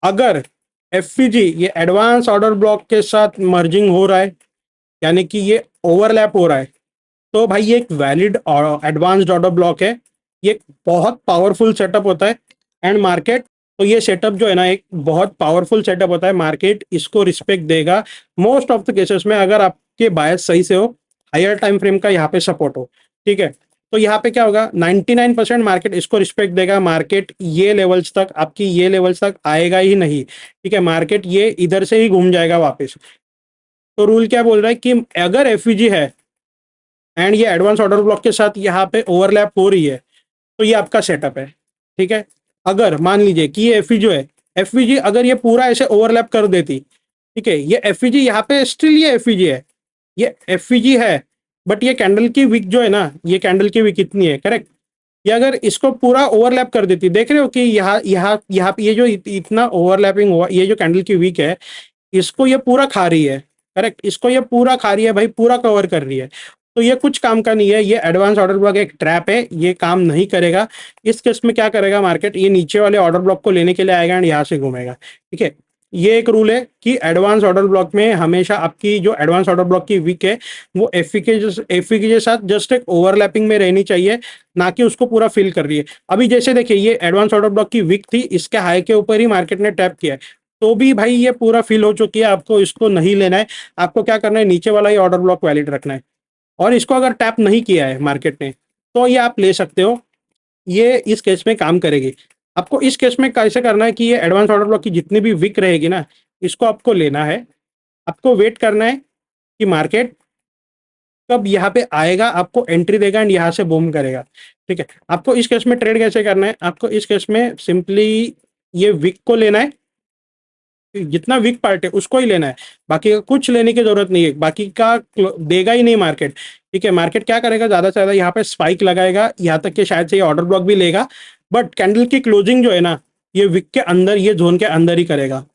अगर एफवीजी ये एडवांस ऑर्डर ब्लॉक के साथ मर्जिंग हो रहा है, यानी कि ये ओवरलैप हो रहा है, तो भाई ये एक वैलिड एडवांस्ड ऑर्डर ब्लॉक है। ये एक बहुत पावरफुल सेटअप होता है एंड मार्केट, तो ये सेटअप जो है ना एक बहुत पावरफुल सेटअप होता है, मार्केट इसको रिस्पेक्ट देगा मोस्ट ऑफ द केसेस में, अगर आपके बायस सही से हो, हायर टाइम फ्रेम का यहाँ पे सपोर्ट हो, ठीक है। तो यहाँ पे क्या होगा, 99% मार्केट इसको रिस्पेक्ट देगा। मार्केट ये लेवल्स तक, आपकी ये लेवल्स तक आएगा ही नहीं, ठीक है, मार्केट ये इधर से ही घूम जाएगा वापस। तो रूल क्या बोल रहा है कि अगर एफईजी है एंड ये एडवांस ऑर्डर ब्लॉक के साथ यहाँ पे ओवरलैप हो रही है, तो ये आपका सेटअप है, ठीक है। अगर मान लीजिए कि ये एफई जो है, एफईजी अगर ये पूरा ऐसे ओवरलैप कर देती, ठीक है, ये एफईजी यहाँ पे स्टिल ये एफईजी है, ये एफईजी है, बट ये कैंडल की विक जो है ना, ये कैंडल की विक इतनी है, करेक्ट, ये अगर इसको पूरा ओवरलैप कर देती, देख रहे हो कि यहाँ यहाँ यहाँ पे ये जो इतना ओवरलैपिंग हुआ, ये जो कैंडल की विक है, इसको ये पूरा खा रही है, करेक्ट, इसको ये पूरा खा रही है भाई, पूरा कवर कर रही है। तो ये कुछ काम का नहीं है, ये एडवांस ऑर्डर ब्लॉक एक ट्रैप है, ये काम नहीं करेगा। इस केस में क्या करेगा मार्केट, ये नीचे वाले ऑर्डर ब्लॉक को लेने के लिए आएगा एंड यहाँ से घूमेगा, ठीक है। ये एक रूल है कि एडवांस ऑर्डर ब्लॉक में हमेशा आपकी जो एडवांस ऑर्डर ब्लॉक की वीक है वो एफई के साथ जस्ट एक ओवरलैपिंग में रहनी चाहिए, ना कि उसको पूरा फिल कर रही है। अभी जैसे देखिए ये एडवांस ऑर्डर ब्लॉक की वीक थी, इसके हाई के ऊपर ही मार्केट ने टैप किया है, तो भी भाई ये पूरा फिल हो चुकी है, आपको इसको नहीं लेना है। आपको क्या करना है, नीचे वाला ही ऑर्डर ब्लॉक वैलिड रखना है, और इसको अगर टैप नहीं किया है मार्केट ने तो ये आप ले सकते हो, ये इस केस में काम करेगी। आपको इस केस में कैसे करना है कि ये एडवांस ऑर्डर ब्लॉक की जितनी भी विक रहेगी ना, इसको आपको लेना है, आपको वेट करना है कि मार्केट कब यहाँ पे आएगा, आपको एंट्री देगा एंड यहाँ से बूम करेगा, ठीक है। आपको इस केस में ट्रेड कैसे करना है, आपको इस केस में सिंपली ये विक को लेना है, जितना वीक पार्ट है उसको ही लेना है, बाकी का कुछ लेने की जरूरत नहीं है, बाकी का देगा ही नहीं मार्केट। ठीक है, मार्केट क्या करेगा, ज्यादा से ज्यादा यहाँ पे स्पाइक लगाएगा, यहाँ तक कि शायद से ये ऑर्डर ब्लॉक भी लेगा, बट कैंडल की क्लोजिंग जो है ना, ये विक के अंदर, ये जोन के अंदर ही करेगा।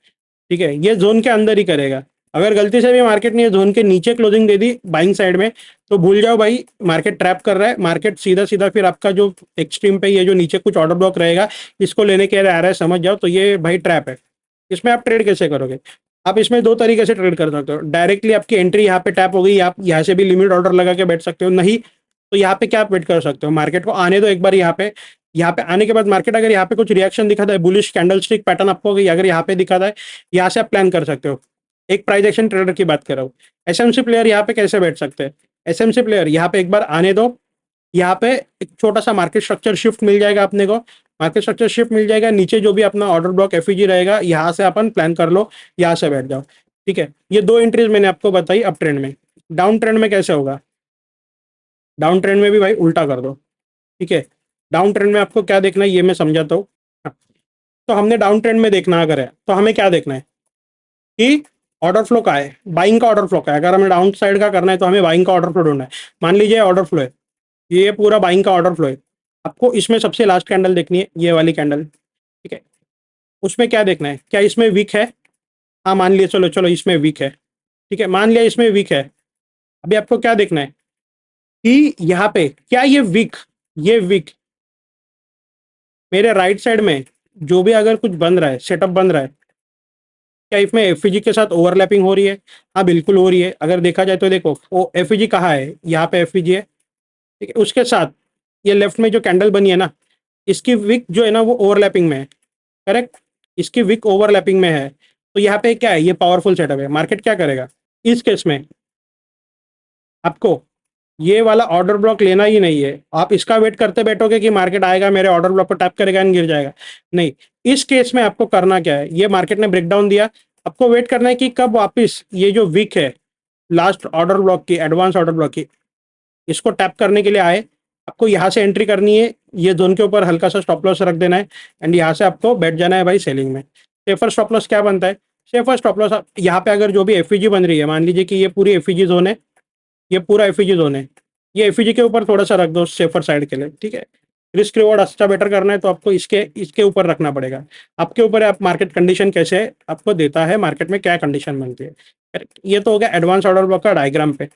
ठीक है, ये जोन के अंदर ही करेगा। अगर गलती से भी मार्केट ने ये जोन के नीचे क्लोजिंग दे दी बाइंग साइड में, तो भूल जाओ भाई, मार्केट ट्रैप कर रहा है, मार्केट सीधा सीधा फिर आपका जो एक्सट्रीम पे ये जो नीचे कुछ ऑर्डर ब्लॉक रहेगा, इसको लेने के लिए आ रहा है, समझ जाओ, तो ये भाई ट्रैप है। इसमें आप ट्रेड कैसे करोगे? आप इसमें दो तरीके से ट्रेड कर सकते हो। डायरेक्टली आपकी एंट्री यहाँ पे टैप हो गई, आप यहाँ से भी लिमिट ऑर्डर लगा के बैठ सकते हो, नहीं तो यहाँ पे क्या आप वेट कर सकते हो, मार्केट को आने दो एक बार यहाँ पे। यहाँ पे आने के बाद मार्केट अगर यहाँ पे कुछ रिएक्शन दिखाता है, बुलिश कैंडल स्टिक पैटर्न आपको अगर यहाँ पे दिखाता है, यहाँ से आप प्लान कर सकते हो। एक प्राइस एक्शन ट्रेडर की बात कर रहा हूँ। एसएमसी प्लेयर यहाँ पे कैसे बैठ सकते हैं? एसएमसी प्लेयर यहाँ पे एक बार आने दो, यहाँ पे एक छोटा सा मार्केट स्ट्रक्चर शिफ्ट मिल जाएगा अपने को, मार्केट स्ट्रक्चर शिफ्ट मिल जाएगा, नीचे जो भी अपना ऑर्डर ब्लॉक एफईजी रहेगा, यहाँ से अपन प्लान कर लो, यहाँ से बैठ जाओ। ठीक है, ये दो एंट्रीज मैंने आपको बताई अप ट्रेंड में। डाउन ट्रेंड में कैसे होगा? डाउन ट्रेंड में भी भाई उल्टा कर दो। ठीक है, डाउन ट्रेंड में आपको क्या देखना है ये मैं समझाता हूँ। हाँ, तो हमने डाउन ट्रेंड में देखना अगर है तो हमें क्या देखना है कि ऑर्डर फ्लो का है, बाइंग का ऑर्डर फ्लो का है। अगर हमें डाउन साइड का करना है तो हमें बाइंग का ऑर्डर फ्लो ढूंढना है। मान लीजिए ऑर्डर फ्लो है, ये पूरा बाइंग का ऑर्डर फ्लो है, आपको इसमें सबसे लास्ट कैंडल देखनी है, ये वाली कैंडल। ठीक है, उसमें क्या देखना है, क्या इसमें वीक है? हाँ मान लिया, चलो चलो इसमें वीक है। ठीक है, मान लिया इसमें वीक है। अभी आपको क्या देखना है कि यहाँ पे क्या ये वीक मेरे राइट साइड में जो भी अगर कुछ बन रहा है, सेटअप बन रहा है, क्या इसमें एफईजी के साथ ओवरलैपिंग हो रही है? हाँ बिल्कुल हो रही है। अगर देखा जाए तो देखो, वो एफईजी कहाँ है, यहाँ पे एफईजी है। ठीक है, उसके साथ ये लेफ्ट में जो कैंडल बनी है ना, इसकी विक जो है ना वो ओवरलैपिंग में है। करेक्ट, इसकी विक ओवरलैपिंग में है। तो यहाँ पे क्या है, ये पावरफुल सेटअप है। मार्केट क्या करेगा इस केस में? आपको ये वाला ऑर्डर ब्लॉक लेना ही नहीं है। आप इसका वेट करते बैठोगे कि मार्केट आएगा मेरे ऑर्डर ब्लॉक को टैप करेगा एंड गिर जाएगा, नहीं। इस केस में आपको करना क्या है, ये मार्केट ने ब्रेकडाउन दिया, आपको वेट करना है कि कब वापस ये जो वीक है लास्ट ऑर्डर ब्लॉक की, एडवांस ऑर्डर ब्लॉक की, इसको टैप करने के लिए आए। आपको यहाँ से एंट्री करनी है, ये जोन के ऊपर हल्का सा स्टॉप लॉस रख देना है, एंड यहाँ से आपको बैठ जाना है भाई सेलिंग में। सेफर स्टॉप लॉस क्या बनता है? सेफर स्टॉप लॉस यहाँ पे अगर जो भी एफईजी बन रही है, मान लीजिए कि ये पूरी एफईजी जोन है, ये पूरा एफईजी जोन है, ये एफईजी के ऊपर थोड़ा सा रख दो सेफर साइड के लिए। ठीक है, रिस्क रिवॉर्ड अच्छा बेटर करना है तो आपको इसके इसके ऊपर रखना पड़ेगा। आपके ऊपर है, आप मार्केट कंडीशन कैसे आपको देता है, मार्केट में क्या कंडीशन बनती है। ये तो हो गया एडवांस ऑर्डर ब्लॉक का डायग्राम पे।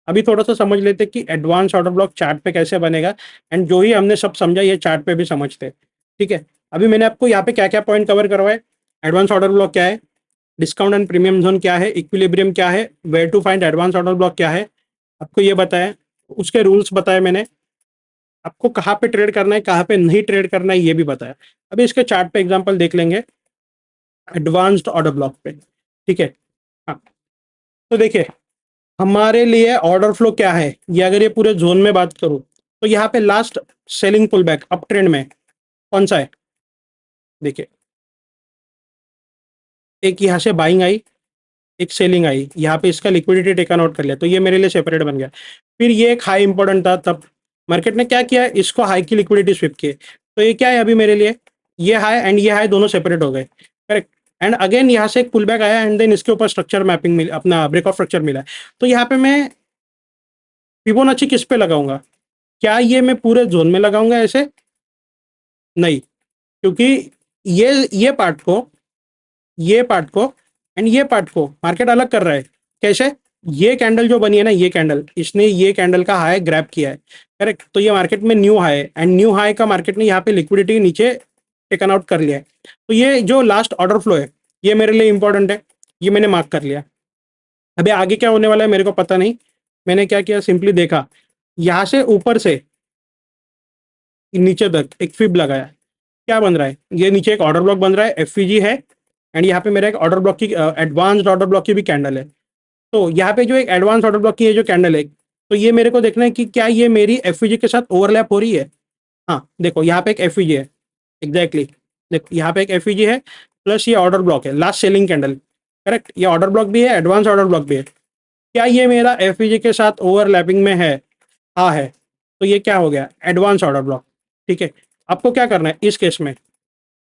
अभी थोड़ा सा समझ लेते हैं कि एडवांस ऑर्डर ब्लॉक चार्ट पे कैसे बनेगा, एंड जो ही हमने सब समझा ये चार्ट पे भी समझते हैं। ठीक है, अभी मैंने आपको यहाँ पे क्या क्या पॉइंट कवर करवाए, एडवांस ऑर्डर ब्लॉक क्या है, डिस्काउंट एंड प्रीमियम जोन क्या है, इक्विलिब्रियम क्या है, where to find advance order block क्या है, आपको ये बताया, उसके रूल्स बताए मैंने, आपको कहाँ पे ट्रेड करना है कहाँ पे नहीं ट्रेड करना है ये भी बताया। अभी इसके चार्ट पे एग्जांपल देख लेंगे एडवांस्ड ऑर्डर ब्लॉक पे। ठीक है, हाँ, तो देखिए हमारे लिए ऑर्डर फ्लो क्या है, ये अगर ये पूरे जोन में बात करूं तो यहाँ पे last selling pull back up trend में कौन सा है? देखिए, एक यहाँ से बाइंग आई, एक सेलिंग आई, यहाँ पे इसका लिक्विडिटी टेकन आउट कर लिया, तो ये मेरे लिए सेपरेट बन गया। फिर ये एक हाई इंपॉर्टेंट था, तब मार्केट ने क्या किया, इसको हाई की लिक्विडिटी स्विप की, तो ये क्या है अभी मेरे लिए, ये हाई एंड ये हाई दोनों सेपरेट हो गए। करेक्ट, एंड अगेन यहाँ से एक पुल बैक आया एंड देन इसके ऊपर स्ट्रक्चर मैपिंग मिल, अपना ब्रेकआउट स्ट्रक्चर मिला है। तो यहाँ पे मैं फिबोनाची किस पे लगाऊंगा? क्या ये मैं पूरे जोन में लगाऊंगा ऐसे? नहीं, क्योंकि ये पार्ट को, ये पार्ट को एंड ये पार्ट को मार्केट अलग कर रहा है। कैसे? ये कैंडल जो बनी है ना, ये कैंडल, इसने ये कैंडल का हाई ग्रैब किया है। करेक्ट, तो ये मार्केट में न्यू हाई है एंड न्यू हाई का मार्केट ने यहाँ पे लिक्विडिटी नीचे टेकन आउट कर लिया है। तो ये जो लास्ट ऑर्डर फ्लो है ये मेरे लिए इंपॉर्टेंट है, ये मैंने मार्क कर लिया। अभी आगे क्या होने वाला है मेरे को पता नहीं। मैंने क्या किया, सिंपली देखा, यहाँ से ऊपर से नीचे तक एक फिब लगाया। क्या बन रहा है, ये नीचे एक ऑर्डर ब्लॉक बन रहा है, एफईजी है, एंड यहाँ पे मेरा एक ऑर्डर ब्लॉक की एडवांस्ड ऑर्डर ब्लॉक की भी कैंडल है। तो यहाँ पे जो एक एडवांस ऑर्डर ब्लॉक की है जो कैंडल है, तो ये मेरे को देखना है कि क्या ये मेरी एफईजी के साथ ओवरलैप हो रही है। हाँ देखो, यहाँ पे एक एफईजी है, एग्जैक्टली, देखो यहाँ पे एक एफईजी है, प्लस ये ऑर्डर ब्लॉक है, लास्ट सेलिंग कैंडल। करेक्ट, ये ऑर्डर ब्लॉक भी है, एडवांस ऑर्डर ब्लॉक भी है। क्या ये मेरा एफईजी के साथ ओवरलैपिंग में है? हाँ है। तो ये क्या हो गया, एडवांस ऑर्डर ब्लॉक। ठीक है, आपको क्या करना है इस केस में,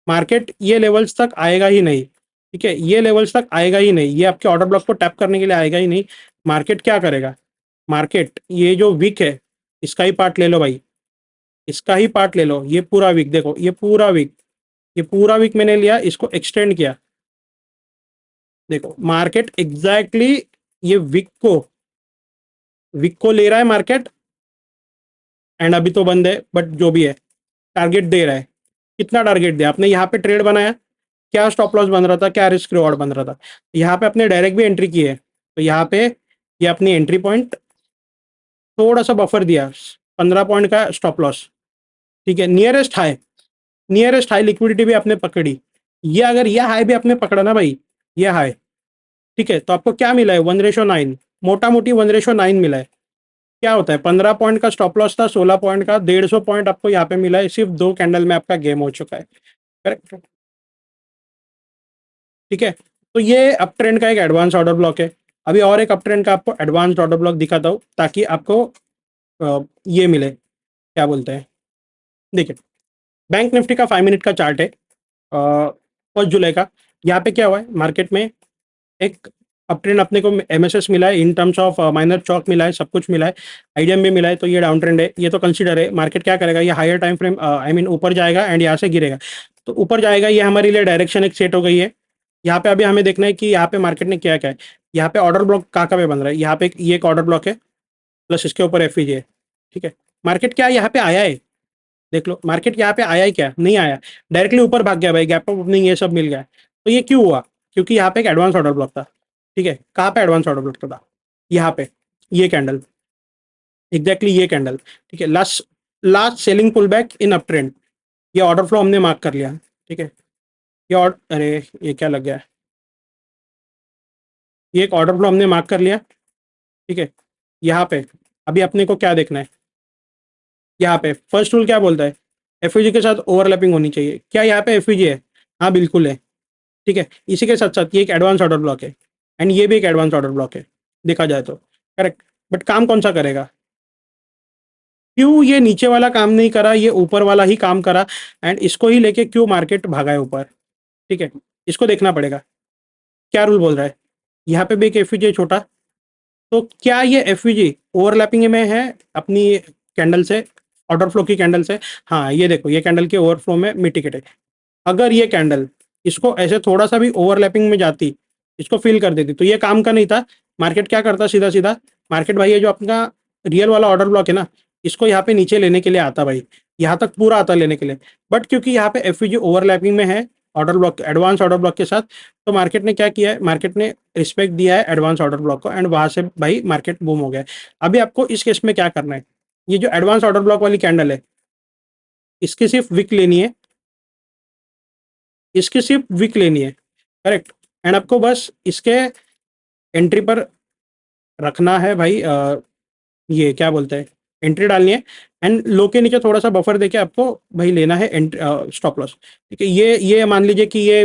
मार्केट ये लेवल्स तक आएगा ही नहीं, ठीक है, ये लेवल्स तक आएगा ही नहीं, ये आपके ऑर्डर ब्लॉक को टैप करने के लिए आएगा ही नहीं। मार्केट क्या करेगा, मार्केट ये जो वीक है इसका ही पार्ट ले लो भाई, इसका ही पार्ट ले लो, ये पूरा वीक देखो, ये पूरा वीक, ये पूरा वीक मैंने लिया, इसको एक्सटेंड किया, देखो मार्केट एग्जैक्टली ये वीक को ले रहा है मार्केट, एंड अभी तो बंद है बट जो भी है टारगेट दे रहा है। कितना टारगेट दिया आपने, यहाँ पे ट्रेड बनाया, क्या स्टॉप लॉस बन रहा था, क्या रिस्क रिवॉर्ड बन रहा था, यहाँ पे अपने डायरेक्ट भी एंट्री की है, तो यहाँ पे ये अपनी एंट्री पॉइंट, थोड़ा सा बफर दिया, 15 पॉइंट का स्टॉप लॉस, ठीक है, नियरेस्ट हाई लिक्विडिटी भी आपने पकड़ी, ये अगर ये हाई भी आपने पकड़ा ना भाई, ये हाई, ठीक है, तो आपको क्या मिला है, 1:9, मोटा मोटी 1:9 मिला है। क्या होता है, 15 पॉइंट का स्टॉप लॉस था, 16 पॉइंट का, 150 पॉइंट आपको यहाँ पे मिला है, सिर्फ 2 कैंडल में आपका गेम हो चुका है। करेक्ट, ठीक है, तो ये अप ट्रेंड का एक एडवांस ऑर्डर ब्लॉक है। अभी और एक अप ट्रेंड का आपको एडवांस ऑर्डर ब्लॉक दिखाता हूँ ताकि आपको ये मिले, क्या बोलते हैं, देखिए बैंक निफ्टी का 5 मिनट का चार्ट है, 1 जुलाई का। यहाँ पे क्या हुआ है, मार्केट में एक अप ट्रेंड अपने को एमएसएस मिला है, in terms of minor chalk मिला है, सब कुछ मिला है, आईडीएम भी मिला है, तो ये डाउन ट्रेंड है, ये तो कंसीडर है। मार्केट क्या करेगा, ये higher time frame I mean ऊपर जाएगा एंड यहाँ से गिरेगा, तो ऊपर जाएगा, ये हमारे लिए डायरेक्शन एक सेट हो गई है। यहाँ पे अभी हमें देखना है कि यहाँ पे मार्केट ने क्या क्या है, यहाँ पे ऑर्डर ब्लॉक कहाँ कहाँ पे बन रहा है, यहाँ पे ये एक ऑर्डर ब्लॉक है, प्लस इसके ऊपर एफ है, ठीक है। मार्केट क्या यहाँ पे आया है, देख लो मार्केट यहाँ पे आया ही, क्या नहीं आया, डायरेक्टली ऊपर भाग गया भाई, गैप अप ओपनिंग ये सब मिल गया, तो ये क्यों हुआ, क्योंकि यहाँ पे एक एडवांस ऑर्डर ब्लॉक था, ठीक है। कहाँ पे एडवांस ऑर्डर ब्लॉक था, यहाँ पे, ये कैंडल, एग्जैक्टली ये कैंडल, ठीक है, last last selling pull back in up trend, ये ऑर्डर फ्लो हमने मार्क कर लिया, ठीक है। ये ऑर्डर, अरे ये क्या लग गया है, ये एक ऑर्डर फ्लो हमने मार्क कर लिया, ठीक है। यहाँ पे अभी अपने को क्या देखना है, यहाँ पे फर्स्ट रूल क्या बोलता है, एफयूजी के साथ ओवरलैपिंग होनी चाहिए, क्या यहाँ पे एफयूजी है, हाँ बिल्कुल है, ठीक है। इसी के साथ साथ ये एक एडवांस ऑर्डर ब्लॉक है, एंड ये भी एक एडवांस ऑर्डर ब्लॉक है, देखा जाए तो, करेक्ट। बट काम कौन सा करेगा, क्यों ये नीचे वाला काम नहीं करा, ये ऊपर वाला ही काम करा, एंड इसको ही लेके क्यों मार्केट भागा है ऊपर, ठीक है, इसको देखना पड़ेगा। क्या रूल बोल रहा है, यहाँ पे भी एक एफयूजी छोटा, तो क्या ये एफयूजी ओवरलैपिंग में है अपनी कैंडल से, ऑर्डर फ्लो की कैंडल से, हाँ ये देखो ये कैंडल के ओवरफ्लो में मिटिकेट है। अगर ये कैंडल इसको ऐसे थोड़ा सा भी ओवरलैपिंग में जाती, इसको फिल कर देती, तो ये काम का नहीं था। मार्केट क्या करता, सीधा सीधा मार्केट भाई, ये जो अपना रियल वाला ऑर्डर ब्लॉक है ना, इसको यहाँ पे नीचे लेने के लिए आता भाई, यहाँ तक पूरा आता लेने के लिए, बट क्योंकि यहाँ पे एफ ओवरलैपिंग में है order block, advance order block के साथ, तो मार्केट ने क्या किया है, मार्केट ने रिस्पेक्ट दिया है एडवांस ऑर्डर ब्लॉक को, एंड वहां से भाई मार्केट बूम हो गया है। अभी आपको इस केस में क्या करना है, ये जो एडवांस ऑर्डर ब्लॉक वाली कैंडल है, इसकी सिर्फ विक लेनी है, इसकी सिर्फ विक लेनी है, करेक्ट। एंड आपको बस इसके एंट्री पर रखना है भाई, ये क्या बोलते हैं, एंट्री डालनी है, एंड लो के नीचे थोड़ा सा बफर देके आपको भाई लेना है स्टॉप लॉस, ठीक है। ये मान लीजिए कि ये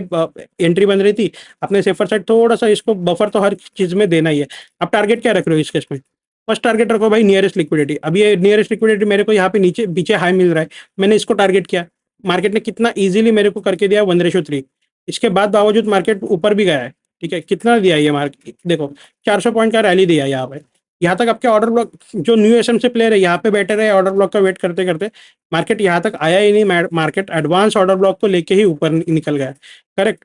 एंट्री बन रही थी, अपने सेफर साइड थोड़ा सा इसको बफर तो हर चीज में देना ही है। आप टारगेट क्या रख रहे हो इस केस में, फर्स्ट टारगेट रखो भाई नियरेस्ट लिक्विडिटी। अभी ये नियरेस्ट लिक्विडिटी मेरे को यहाँ पे नीचे पीछे हाई मिल रहा है, मैंने इसको टारगेट किया, मार्केट ने कितना इजीली मेरे को करके दिया, 1:3। इसके बाद बावजूद मार्केट ऊपर भी गया है, ठीक है, कितना दिया ये मार्केट देखो, 400 पॉइंट का रैली दिया यहाँ पे। यहाँ तक आपके ऑर्डर ब्लॉक जो न्यू एसएम से प्लेयर है यहाँ पे बैठे रहे ऑर्डर ब्लॉक का वेट करते करते, मार्केट यहाँ तक आया ही नहीं, मार्केट एडवांस ऑर्डर ब्लॉक को लेके ही ऊपर निकल गया, करेक्ट।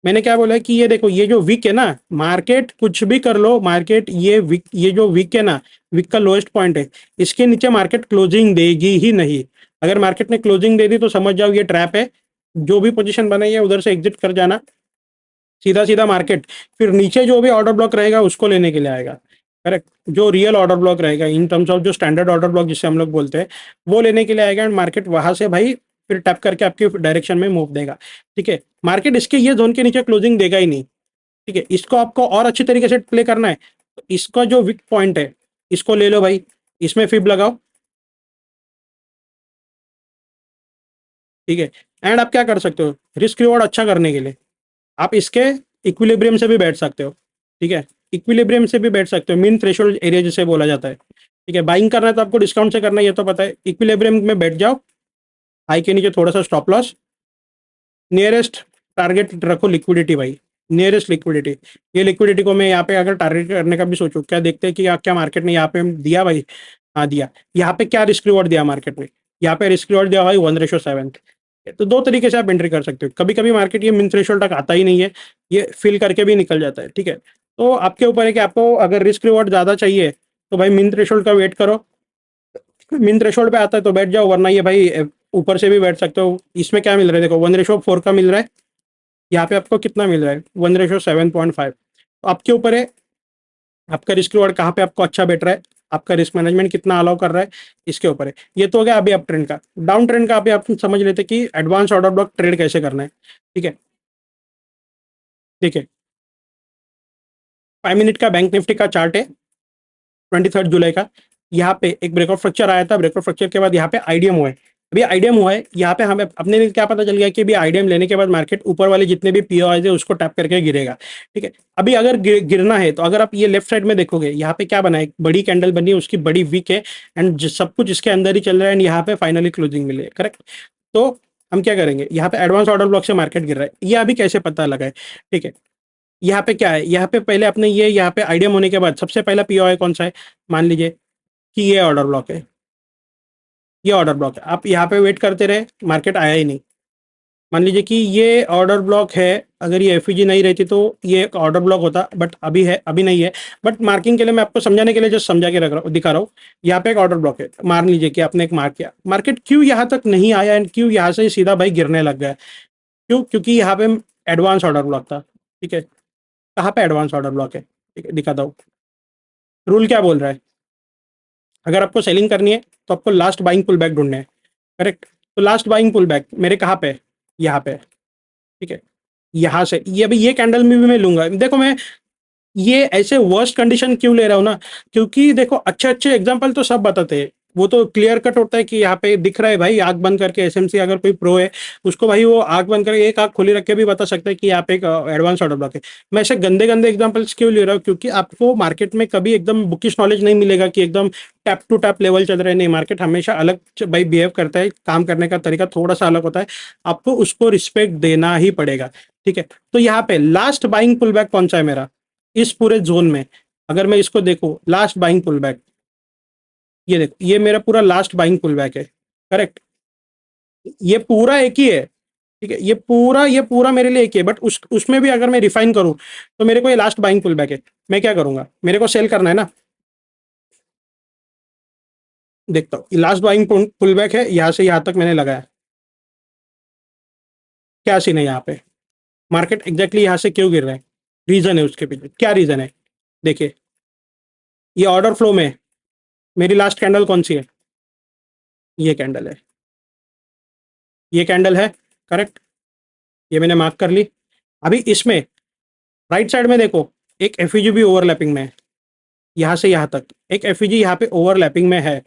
मैंने क्या बोला है कि ये देखो ये जो वीक है ना, मार्केट कुछ भी कर लो, मार्केट ये वीक, ये जो वीक है ना, वीक का लोएस्ट पॉइंट है, इसके नीचे मार्केट क्लोजिंग देगी ही नहीं। अगर मार्केट ने क्लोजिंग दे दी तो समझ जाओ ये ट्रैप है, जो भी पोजीशन बनाई है उधर से एग्जिट कर जाना, सीधा सीधा मार्केट फिर नीचे जो भी ऑर्डर ब्लॉक रहेगा उसको लेने के लिए आएगा, करेक्ट। जो रियल ऑर्डर ब्लॉक रहेगा इन टर्म्स ऑफ जो स्टैंडर्ड ऑर्डर ब्लॉक जिसे हम लोग बोलते हैं, वो लेने के लिए आएगा, एंड मार्केट वहां से भाई फिर टैप करके आपकी डायरेक्शन में मूव देगा, ठीक है। मार्केट इसके ये जोन के नीचे क्लोजिंग देगा ही नहीं, ठीक है। इसको आपको और अच्छी तरीके से प्ले करना है, तो इसका जो वीक पॉइंट है इसको ले लो भाई, इसमें फिब लगाओ, ठीक है। एंड आप क्या कर सकते हो, रिस्क रिवॉर्ड अच्छा करने के लिए आप इसके इक्विलिब्रियम से भी बैठ सकते हो, ठीक है, इक्विलिब्रियम से भी बैठ सकते हो, मीन थ्रेशोल्ड एरिया जिसे बोला जाता है, ठीक है। बाइंग करना है तो आपको डिस्काउंट से करना है, ये तो पता है, इक्विलिब्रियम में बैठ जाओ, हाई के नीचे थोड़ा सा स्टॉप लॉस, नियरेस्ट टारगेट रखो लिक्विडिटी भाई, नियरेस्ट लिक्विडिटी। ये लिक्विडिटी को मैं यहाँ पे अगर टारगेट करने का भी सोचूं, क्या देखते हैं कि क्या मार्केट ने यहाँ पे दिया भाई। हाँ दिया। यहाँ पे क्या रिस्क रिवॉर्ड दिया मार्केट ने, यहाँ पे रिस्क रिवॉर्ड दिया भाई 1:7। तो दो तरीके से आप एंट्री कर सकते हो। कभी कभी मार्केट ये मिन थ्रेशोल्ड तक आता ही नहीं है, ये फिल करके भी निकल जाता है, ठीक है। तो आपके ऊपर है कि आपको अगर रिस्क रिवॉर्ड ज़्यादा चाहिए तो भाई मिन थ्रेशोल्ड का वेट करो। मिन थ्रेशोल्ड पे आता है तो बैठ जाओ, वरना ये भाई ऊपर से भी बैठ सकते हो। इसमें क्या मिल रहा है देखो, 1:4 का मिल रहा है। यहाँ पे आपको कितना मिल रहा है, 1:7.5। तो आपके ऊपर है, आपका रिस्क रिवॉर्ड कहाँ पे आपको अच्छा बैठ रहा है, आपका रिस्क मैनेजमेंट कितना अलाउ कर रहा है, इसके ऊपर है। ये तो हो गया अभी अप ट्रेंड का। डाउन ट्रेंड का अभी आप समझ लेते कि एडवांस ऑर्डर ब्लॉक ट्रेड कैसे करना है, ठीक है। देखिए 5 मिनट का बैंक निफ्टी का चार्ट है, 23 जुलाई का। यहाँ पे एक ब्रेकआउट फ्रक्चर आया था, ब्रेकआउट फ्रक्चर के बाद यहाँ पे आईडीएम हुआ है। अभी आईडीएम हुआ है, यहाँ पे हमें अपने लिए क्या पता चल गया कि अभी आईडीएम लेने के बाद मार्केट ऊपर वाले जितने भी पीओआई है उसको टैप करके गिरेगा, ठीक है। अभी अगर गिरना है तो अगर आप ये लेफ्ट साइड में देखोगे, यहाँ पे क्या बना है, एक बड़ी कैंडल बनी है, उसकी बड़ी वीक है, एंड सब कुछ इसके अंदर ही चल रहा है, एंड यहाँ पे फाइनली क्लोजिंग मिली है, करेक्ट। तो हम क्या करेंगे, यहाँ पे एडवांस ऑर्डर ब्लॉक से मार्केट गिर रहा है, ये अभी कैसे पता लगा है, ठीक है। यहाँ पे क्या है, यहाँ पे पहले अपने ये यहाँ पे आईडीएम होने के बाद सबसे पहला पीओआई कौन सा है, मान लीजिए कि ये ऑर्डर ब्लॉक है, ये ऑर्डर ब्लॉक है। आप यहाँ पे वेट करते रहे, मार्केट आया ही नहीं। मान लीजिए कि ये ऑर्डर ब्लॉक है, अगर ये एफईजी नहीं रहती तो ये एक ऑर्डर ब्लॉक होता, बट अभी है, अभी नहीं है। बट मार्किंग के लिए मैं आपको समझाने के लिए जस्ट समझा के रख रहा हूँ, दिखा रहा हूँ। यहाँ पे एक ऑर्डर ब्लॉक है, मान लीजिए कि आपने एक मार्क किया, मार्केट क्यों यहाँ तक नहीं आया एंड क्यों यहाँ से सीधा भाई गिरने लग गया, क्यों, क्योंकि यहाँ पे एडवांस ऑर्डर ब्लॉक था, ठीक है। कहाँ पे एडवांस ऑर्डर ब्लॉक है, ठीक है, दिखाता हूँ। रूल क्या बोल रहा है, अगर आपको सेलिंग करनी है तो आपको लास्ट बाइंग पुल बैक ढूंढना है, करेक्ट। तो लास्ट बाइंग पुल बैक मेरे कहाँ पे है? यहाँ पे है, ठीक है। यहाँ से ये अभी ये कैंडल में भी मैं लूंगा, देखो मैं ये ऐसे वर्स्ट कंडीशन क्यों ले रहा हूँ ना, क्योंकि देखो अच्छे अच्छे एग्जांपल तो सब बताते हैं, वो तो क्लियर कट होता है कि यहाँ पे दिख रहा है भाई, आंख बंद करके एसएमसी अगर कोई प्रो है उसको भाई वो आंख बंद करके एक आंख खुली रख के भी बता सकता है कि यहाँ पे एक एडवांस ऑर्डर ब्लॉक है। मैं ऐसे गंदे गंदे एग्जांपल्स क्यों ले रहा हूँ, क्योंकि आपको मार्केट में कभी एकदम बुकिश नॉलेज नहीं मिलेगा कि एकदम टैप टू टैप लेवल चल रहा है, नहीं, मार्केट हमेशा अलग भाई बिहेव करता है, काम करने का तरीका थोड़ा सा अलग होता है, आपको उसको रिस्पेक्ट देना ही पड़ेगा, ठीक है। तो यहाँ पे लास्ट बाइंग पुल बैक कौन सा है मेरा, इस पूरे जोन में अगर मैं इसको देखूं, लास्ट बाइंग पुल बैक, ये देखो ये मेरा पूरा लास्ट बाइंग पुल बैक है, करेक्ट। ये पूरा एक ही है, ठीक है, ये पूरा मेरे लिए एक ही है, बट उसमें भी अगर मैं रिफाइन करूं तो मेरे को ये लास्ट बाइंग पुल बैक है। मैं क्या करूंगा, मेरे को सेल करना है ना, देखता हूँ लास्ट बाइंग पुल बैक है, यहाँ से यहाँ तक मैंने लगाया, क्या सीन है यहाँ पे, मार्केट एग्जैक्टली यहाँ से क्यों गिर रहा है, रीजन है उसके पीछे, क्या रीजन है। देखिए ये ऑर्डर फ्लो में मेरी लास्ट कैंडल कौन सी है, ये कैंडल है, ये कैंडल है, करेक्ट। ये मैंने मार्क कर ली। अभी इसमें राइट साइड में देखो, एक एफईजी भी ओवरलैपिंग में है, यहाँ से यहाँ तक एक एफईजी यहाँ पे ओवरलैपिंग में है,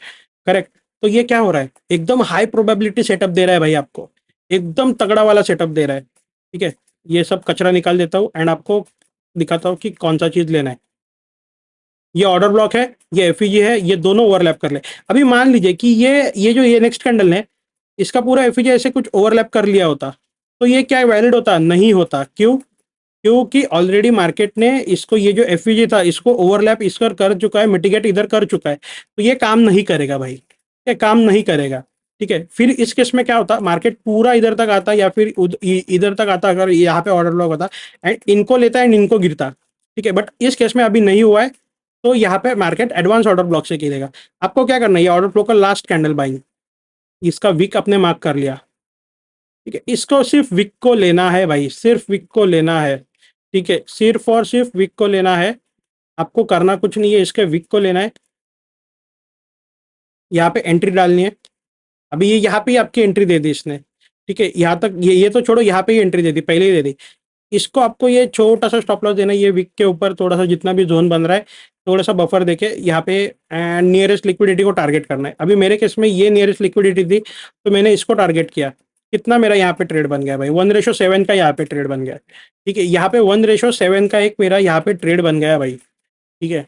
करेक्ट। तो ये क्या हो रहा है, एकदम हाई प्रोबेबिलिटी सेटअप दे रहा है भाई आपको, एकदम तगड़ा वाला सेटअप दे रहा है, ठीक है। ये सब कचरा निकाल देता हूँ एंड आपको दिखाता हूँ कि कौन सा चीज़ लेना है। ये ऑर्डर ब्लॉक है, ये एफईजी है, ये दोनों ओवरलैप कर ले। अभी मान लीजिए कि ये जो ये नेक्स्ट कैंडल है, इसका पूरा एफईजी ऐसे कुछ ओवरलैप कर लिया होता तो ये क्या वैलिड होता, नहीं होता, क्यों, क्योंकि ऑलरेडी मार्केट ने इसको, ये जो एफईजी था इसको ओवरलैप इस कर चुका है, मिटिगेट इधर कर चुका है, तो ये काम नहीं करेगा भाई, ये काम नहीं करेगा, ठीक है। फिर इस केस में क्या होता, मार्केट पूरा इधर तक आता या फिर इधर तक आता, अगर यहाँ पे ऑर्डर ब्लॉक होता एंड इनको लेता एंड इनको गिरता, ठीक है। बट इस केस में अभी नहीं हुआ है, तो यहाँ पे मार्केट एडवांस ऑर्डर ब्लॉक से गिरेगा। आपको क्या करना है, ये ऑर्डर ब्लॉक का लास्ट कैंडल बाइंग, इसका विक अपने मार्क कर लिया, ठीक है। इसको सिर्फ विक को लेना है भाई, सिर्फ विक को लेना है, ठीक है, सिर्फ और सिर्फ विक को लेना है, आपको करना कुछ नहीं है, इसके विक को लेना है, यहाँ पे एंट्री डालनी है। अभी ये यहाँ पे ही आपकी एंट्री दे दी इसने, ठीक है, यहाँ तक ये तो छोड़ो, यहाँ पे ही एंट्री दे दी, पहले ही दे दी। इसको आपको ये छोटा सा स्टॉप लॉस देना है, ये विक के ऊपर थोड़ा सा जितना भी जोन बन रहा है, थोड़ा सा बफर देके यहाँ पे नियरेस्ट लिक्विडिटी को टारगेट करना है। अभी मेरे केस में ये नियरेस्ट लिक्विडिटी थी तो मैंने इसको टारगेट किया, कितना मेरा यहाँ पे ट्रेड बन गया भाई, 1:7 का यहाँ पे ट्रेड बन गया, ठीक है। यहाँ पे 1:7 का एक मेरा यहाँ पे ट्रेड बन गया भाई, ठीक है।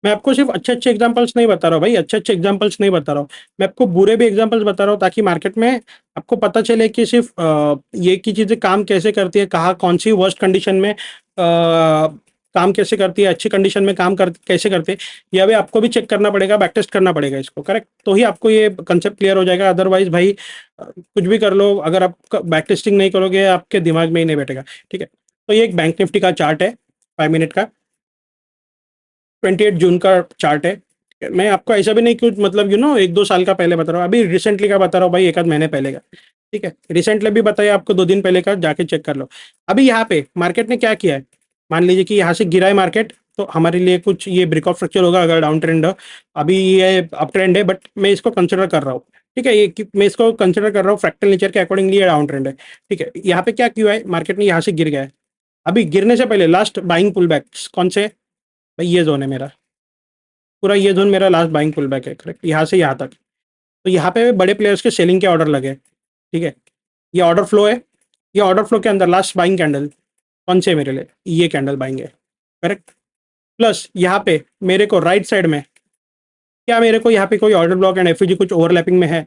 मैं आपको सिर्फ अच्छे अच्छे एग्जांपल्स नहीं बता रहा हूँ भाई, अच्छे अच्छे एग्जांपल्स नहीं बता रहा हूँ, मैं आपको बुरे भी एग्जांपल्स बता रहा हूँ, ताकि मार्केट में आपको पता चले कि सिर्फ ये की चीज़ें काम कैसे करती है, कहाँ कौन सी वर्स्ट कंडीशन में काम कैसे करती है, अच्छी कंडीशन में काम कर कैसे करते हैं, यह भी आपको भी चेक करना पड़ेगा, बैक टेस्ट करना पड़ेगा इसको, करेक्ट, तो ही आपको ये कंसेप्ट क्लियर हो जाएगा। अदरवाइज भाई कुछ भी कर लो, अगर आप बैक टेस्टिंग नहीं करोगे आपके दिमाग में ही नहीं बैठेगा। ठीक है, तो ये एक बैंक निफ्टी का चार्ट है 5 मिनट का, 28 जून का चार्ट है। मैं आपको ऐसा भी नहीं कुछ मतलब 1-2 साल का पहले बता रहा हूँ, अभी रिसेंटली का बता रहा हूँ भाई, एक आध महीने पहले का। ठीक है, रिसेंटली भी बताया आपको, 2 दिन पहले का जाके चेक कर लो। अभी यहाँ पे मार्केट ने क्या किया है, मान लीजिए कि यहाँ से गिरा है मार्केट, तो हमारे लिए कुछ ये ब्रेक ऑफ स्ट्रक्चर होगा अगर डाउन ट्रेंड हो। अभी ये अप ट्रेंड है, बट मैं इसको कंसिडर कर रहा हूँ। ठीक है, मैं इसको कंसिडर कर रहा हूँ फ्रैक्टल नेचर के अकॉर्डिंगली ये डाउन ट्रेंड है। ठीक है, यहाँ पे क्या किया है मार्केट ने, यहाँ से गिर गया है। अभी गिरने से पहले लास्ट बाइंग पुल बैक कौन से, भाई ये जोन है मेरा, पूरा ये जोन मेरा लास्ट बाइंग पुल बैक है, करेक्ट, यहाँ से यहाँ तक। तो यहाँ पे बड़े प्लेयर्स के सेलिंग के ऑर्डर लगे। ठीक है, ये ऑर्डर फ्लो है, ये ऑर्डर फ्लो के अंदर लास्ट बाइंग कैंडल कौन से है मेरे लिए, ये कैंडल बाइंग है, करेक्ट। प्लस यहाँ पे मेरे को राइट साइड में क्या, मेरे को यहाँ पे कोई ऑर्डर ब्लॉक एंड एफयूजी कुछ ओवरलैपिंग में है।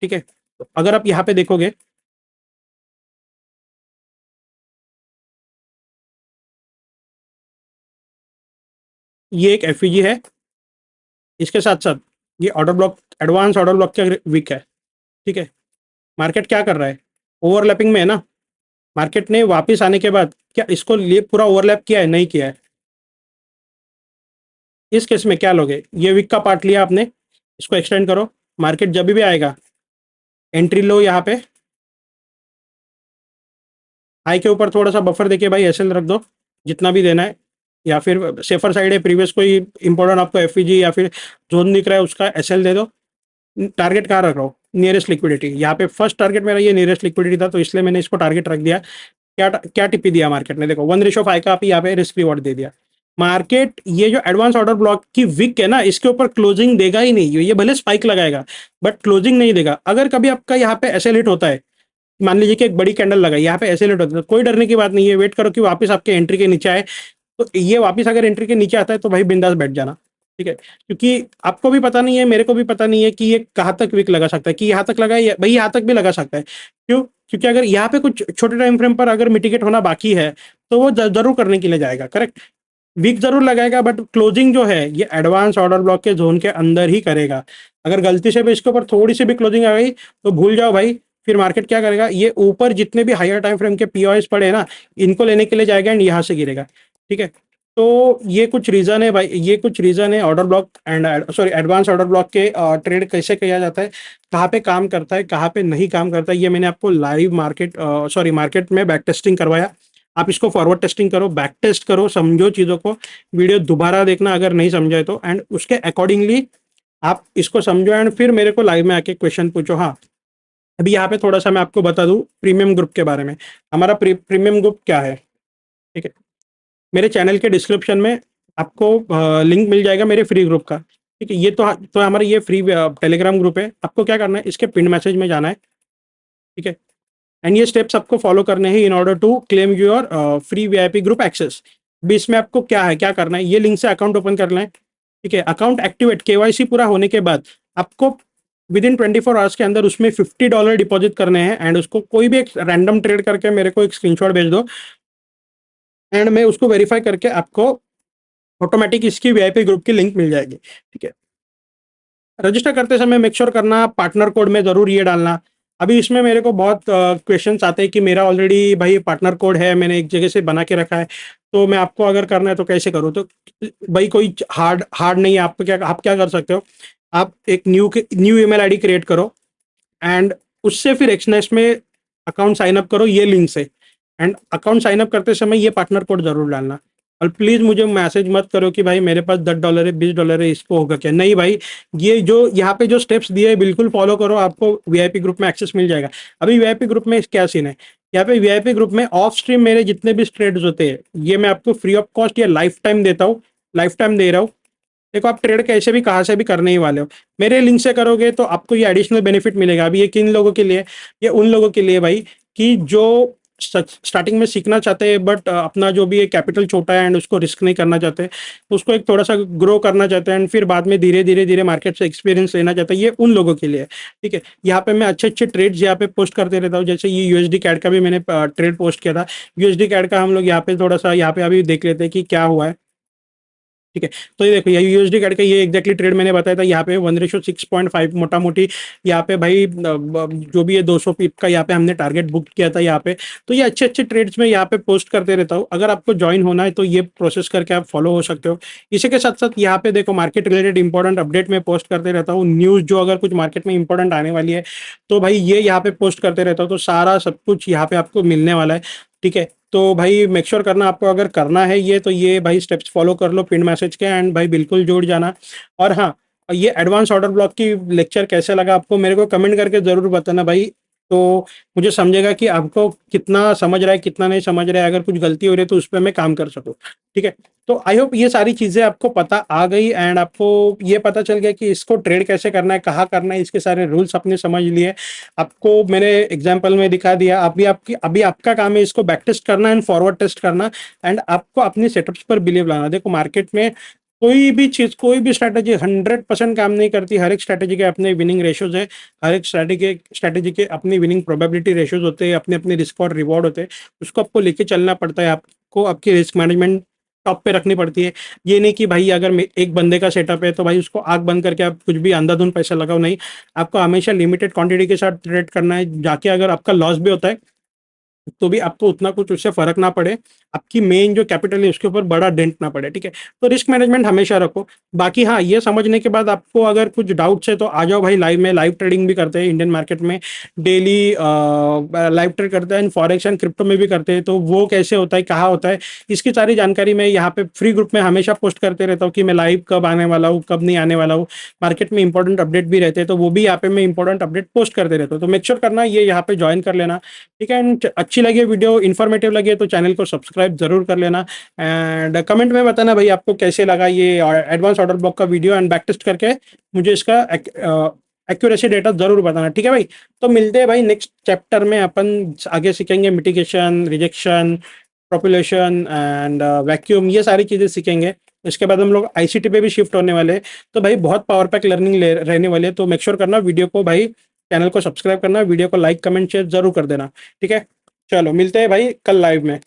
ठीक है, तो अगर आप यहाँ पे देखोगे, ये एक एफयूजी है, इसके साथ साथ ये order block, advance order block के वीक है। ठीक है, मार्केट क्या कर रहा है, ओवरलैपिंग में है ना। मार्केट ने वापस आने के बाद क्या इसको लिए पूरा ओवरलैप किया है, नहीं किया है। इस केस में क्या लोगे, ये वीक का पार्ट लिया आपने, इसको एक्सटेंड करो, मार्केट जब भी आएगा एंट्री लो यहाँ पे, हाई के ऊपर थोड़ा सा बफर देके भाई एसएल रख दो जितना भी देना है, या फिर सेफर साइड है प्रीवियस कोई इंपॉर्टेंट आपको एफईजी या फिर जोन दिख रहा है उसका एसएल दे दो। टारगेट कहाँ रख रहा हूँ, नियरेस्ट लिक्विडिटी, यहाँ पे फर्स्ट टारगेट मेरा ये नियरेस्ट लिक्विडिटी था, तो इसलिए मैंने इसको टारगेट रख दिया। क्या क्या टिप्पी दिया मार्केट ने, देखो 1:5 का आप यहाँ पे रिस्क रिवॉर्ड दे दिया। मार्केट ये जो एडवांस ऑर्डर ब्लॉक की विक है ना, इसके ऊपर क्लोजिंग देगा ही नहीं, ये भले स्पाइक लगाएगा बट क्लोजिंग नहीं देगा। अगर कभी आपका यहाँ पे एसएल हिट होता है, मान लीजिए कि एक बड़ी कैंडल लगाई यहाँ पे एसएल हिट होता है, तो कोई डरने की बात नहीं है, वेट करो कि वापस आपके एंट्री के नीचे आए। तो ये वापस अगर एंट्री के नीचे आता है तो भाई बिंदास बैठ जाना। ठीक है, क्योंकि आपको भी पता नहीं है, मेरे को भी पता नहीं है कि ये कहाँ तक विक लगा सकता है, कि यहाँ तक लगाए भाई, यहाँ तक भी लगा सकता है। क्यों, क्योंकि अगर यहाँ पे कुछ छोटे टाइम फ्रेम पर अगर मिटिगेट होना बाकी है, तो वो जरूर करने के लिए जाएगा, करेक्ट। वीक जरूर लगाएगा, बट क्लोजिंग जो है ये एडवांस ऑर्डर ब्लॉक के जोन के अंदर ही करेगा। अगर गलती से भी इसके ऊपर थोड़ी सी भी क्लोजिंग आ गई तो भूल जाओ भाई, फिर मार्केट क्या करेगा, ये ऊपर जितने भी हायर टाइम फ्रेम के पीओएस पड़े हैं ना, इनको लेने के लिए जाएगा एंड यहाँ से गिरेगा। ठीक है, तो ये कुछ रीजन है भाई, ये कुछ रीजन है order block and sorry advance order block के ट्रेड कैसे किया जाता है, कहाँ पे काम करता है कहाँ पे नहीं काम करता है, ये मैंने आपको लाइव मार्केट में बैक टेस्टिंग करवाया। आप इसको फॉरवर्ड टेस्टिंग करो, बैक टेस्ट करो, समझो चीज़ों को, वीडियो दोबारा देखना अगर नहीं समझाए तो, एंड उसके अकॉर्डिंगली आप इसको समझो एंड फिर मेरे को लाइव में आके क्वेश्चन पूछो। हाँ, अभी यहाँ पे थोड़ा सा मैं आपको बता दूं प्रीमियम ग्रुप के बारे में। हमारा प्रीमियम ग्रुप क्या है, ठीक है, मेरे चैनल के डिस्क्रिप्शन में आपको लिंक मिल जाएगा मेरे फ्री ग्रुप का। ठीक है, ये तो हमारा ये फ्री टेलीग्राम ग्रुप है। आपको क्या करना है, इसके पिन मैसेज में जाना है। ठीक है, एंड ये स्टेप्स आपको फॉलो करने हैं in order to claim your free VIP group access. भी इसमें आपको क्या है, क्या करना है, ये लिंक से अकाउंट ओपन करना है। ठीक है, अकाउंट एक्टिवेट केवाईसी पूरा होने के बाद आपको विद इन 24 आवर्स के अंदर उसमें $50 डिपॉजिट करने हैं, एंड उसको कोई भी एक रैंडम ट्रेड करके मेरे को एक स्क्रीनशॉट भेज दो, एंड मैं उसको वेरीफाई करके आपको ऑटोमेटिक इसकी वीआईपी ग्रुप की लिंक मिल जाएगी। ठीक है, रजिस्टर करते समय मेक श्योर करना पार्टनर कोड में ज़रूर ये डालना। अभी इसमें मेरे को बहुत क्वेश्चंस आते हैं कि मेरा ऑलरेडी भाई पार्टनर कोड है, मैंने एक जगह से बना के रखा है, तो मैं आपको अगर करना है तो कैसे करूँ। तो भाई कोई हार्ड हार्ड नहीं है, आप क्या कर सकते हो, आप एक न्यू ईमेल आईडी क्रिएट करो, एंड उससे फिर एक्सनेस्ट में अकाउंट साइन अप करो ये लिंक से, एंड अकाउंट साइन अप करते समय ये पार्टनर कोड जरूर डालना। और प्लीज़ मुझे मैसेज मत करो कि भाई मेरे पास $10 है, $20 है, इसको होगा क्या, नहीं भाई, ये जो यहाँ पे जो स्टेप्स दिए हैं बिल्कुल फॉलो करो, आपको वीआईपी ग्रुप में एक्सेस मिल जाएगा। अभी वीआईपी ग्रुप में क्या सीन है, यहाँ पे वीआईपी ग्रुप में ऑफ स्ट्रीम मेरे जितने भी ट्रेड्स होते हैं ये मैं आपको फ्री ऑफ कॉस्ट या लाइफ टाइम देता हूँ, लाइफ टाइम दे रहा हूँ। देखो आप ट्रेड कैसे भी कहाँ से भी करने ही वाले हो, मेरे लिंक से करोगे तो आपको ये एडिशनल बेनिफिट मिलेगा। अभी ये किन लोगों के लिए, ये उन लोगों के लिए भाई कि जो स्टार्टिंग में सीखना चाहते हैं बट अपना जो भी है कैपिटल छोटा है एंड उसको रिस्क नहीं करना चाहते, उसको एक थोड़ा सा ग्रो करना चाहते हैं एंड फिर बाद में धीरे धीरे धीरे मार्केट से एक्सपीरियंस लेना चाहते हैं, ये उन लोगों के लिए है। ठीक है, यहाँ पे मैं अच्छे अच्छे ट्रेड्स यहाँ पे पोस्ट करते रहता हूँ, जैसे ये यूएसडी कैड का भी मैंने ट्रेड पोस्ट किया था। यूएसडी कैड का हम लोग यहाँ पे थोड़ा सा यहाँ पे अभी देख लेते हैं कि क्या हुआ है। ठीक है, तो ये देखो ये यूएसडी कार्ड का ये एग्जैक्टली ट्रेड मैंने बताया था, यहाँ पे 1:6.5 मोटा मोटी यहाँ पे भाई जो भी है 200 पिप का यहाँ पे हमने टारगेट बुक किया था यहाँ पे। तो ये अच्छे अच्छे ट्रेड्स में यहाँ पे पोस्ट करते रहता हूँ, अगर आपको ज्वाइन होना है तो ये प्रोसेस करके आप फॉलो हो सकते हो। इसी के साथ साथ यहाँ पे देखो मार्केट रिलेटेड इंपॉर्टेंट अपडेट में पोस्ट करते रहता हूँ, न्यूज़ जो अगर कुछ मार्केट में इंपॉर्टेंट आने वाली है तो भाई ये यहाँ पे पोस्ट करते रहता हूँ, तो सारा सब कुछ यहाँ पे आपको मिलने वाला है। ठीक है, तो भाई मेक श्योर करना आपको अगर करना है ये, तो ये भाई स्टेप्स फॉलो कर लो पिन मैसेज के एंड भाई बिल्कुल जुड़ जाना। और हाँ, ये एडवांस ऑर्डर ब्लॉक की लेक्चर कैसे लगा आपको मेरे को कमेंट करके ज़रूर बताना भाई, तो मुझे समझेगा कि आपको कितना समझ रहा है कितना नहीं समझ रहा है, अगर कुछ गलती हो रही है तो उस पर मैं काम कर सकूँ। ठीक है, तो आई होप ये सारी चीज़ें आपको पता आ गई एंड आपको ये पता चल गया कि इसको ट्रेड कैसे करना है, कहाँ करना है, इसके सारे रूल्स आपने समझ लिए। आपको मैंने एग्जाम्पल में दिखा दिया, अभी आपका काम है इसको बैक टेस्ट करना एंड फॉरवर्ड टेस्ट करना एंड आपको अपने सेटअप्स पर बिलीव लाना। देखो मार्केट में कोई भी चीज़ कोई भी स्ट्रैटेजी 100% काम नहीं करती, हर एक स्ट्रैटेजी के अपने विनिंग रेशोज है, हर एक स्ट्रैटेजी के अपनी विनिंग प्रोबेबिलिटी रेशोज होते हैं, अपने अपने रिस्क और रिवॉर्ड होते हैं, उसको आपको लेके चलना पड़ता है, आपको आपकी रिस्क मैनेजमेंट टॉप पे रखनी पड़ती है। ये नहीं कि भाई अगर एक बंदे का सेटअप है तो भाई उसको आग बंद करके आप कुछ भी अंधाधुंध पैसा लगाओ, नहीं, आपको हमेशा लिमिटेड क्वांटिटी के साथ ट्रेड करना है, जाके अगर आपका लॉस भी होता है तो भी आपको उतना कुछ उससे फर्क ना पड़े, आपकी मेन जो कैपिटल है उसके ऊपर बड़ा डेंट ना पड़े। ठीक है, तो रिस्क मैनेजमेंट हमेशा रखो। बाकी हाँ, ये समझने के बाद आपको अगर कुछ डाउट्स है तो आ जाओ भाई लाइव में, लाइव ट्रेडिंग भी करते हैं इंडियन मार्केट में, डेली लाइव ट्रेड करते हैं, फॉरेक्स एंड क्रिप्टो में भी करते हैं, तो वो कैसे होता है कहाँ होता है इसकी सारी जानकारी मैं यहाँ पे फ्री ग्रुप में हमेशा पोस्ट करते रहता हूँ कि मैं लाइव कब आने वाला हूँ कब नहीं आने वाला हूँ। मार्केट में इंपॉर्टेंट अपडेट भी रहते हैं तो वो भी यहाँ पे मैं इंपॉर्टेंट अपडेट पोस्ट करते रहता हूँ, तो मेक श्योर करना ये यहाँ पे ज्वाइन कर लेना। ठीक है, एंड अच्छी लगी वीडियो इन्फॉर्मेटिव लगे तो चैनल को सब्सक्राइब जरूर कर लेना एंड कमेंट में बताना भाई आपको कैसे लगा ये एडवांस ऑर्डर ब्लॉक का वीडियो एंड बैक टेस्ट करके मुझे इसका एक्यूरेसी डेटा जरूर बताना। ठीक है भाई, तो मिलते हैं भाई नेक्स्ट चैप्टर में, अपन आगे सीखेंगे mitigation, rejection, population and vacuum, ये सारी चीज़ें सीखेंगे। इसके बाद हम लोग आईसीटी पे भी शिफ्ट होने वाले हैं, तो भाई बहुत पावर पैक लर्निंग रहने वाली है, तो मेक श्योर करना वीडियो को भाई चैनल को सब्सक्राइब करना, वीडियो को लाइक कमेंट शेयर जरूर कर देना। ठीक है, चलो मिलते हैं भाई कल लाइव में।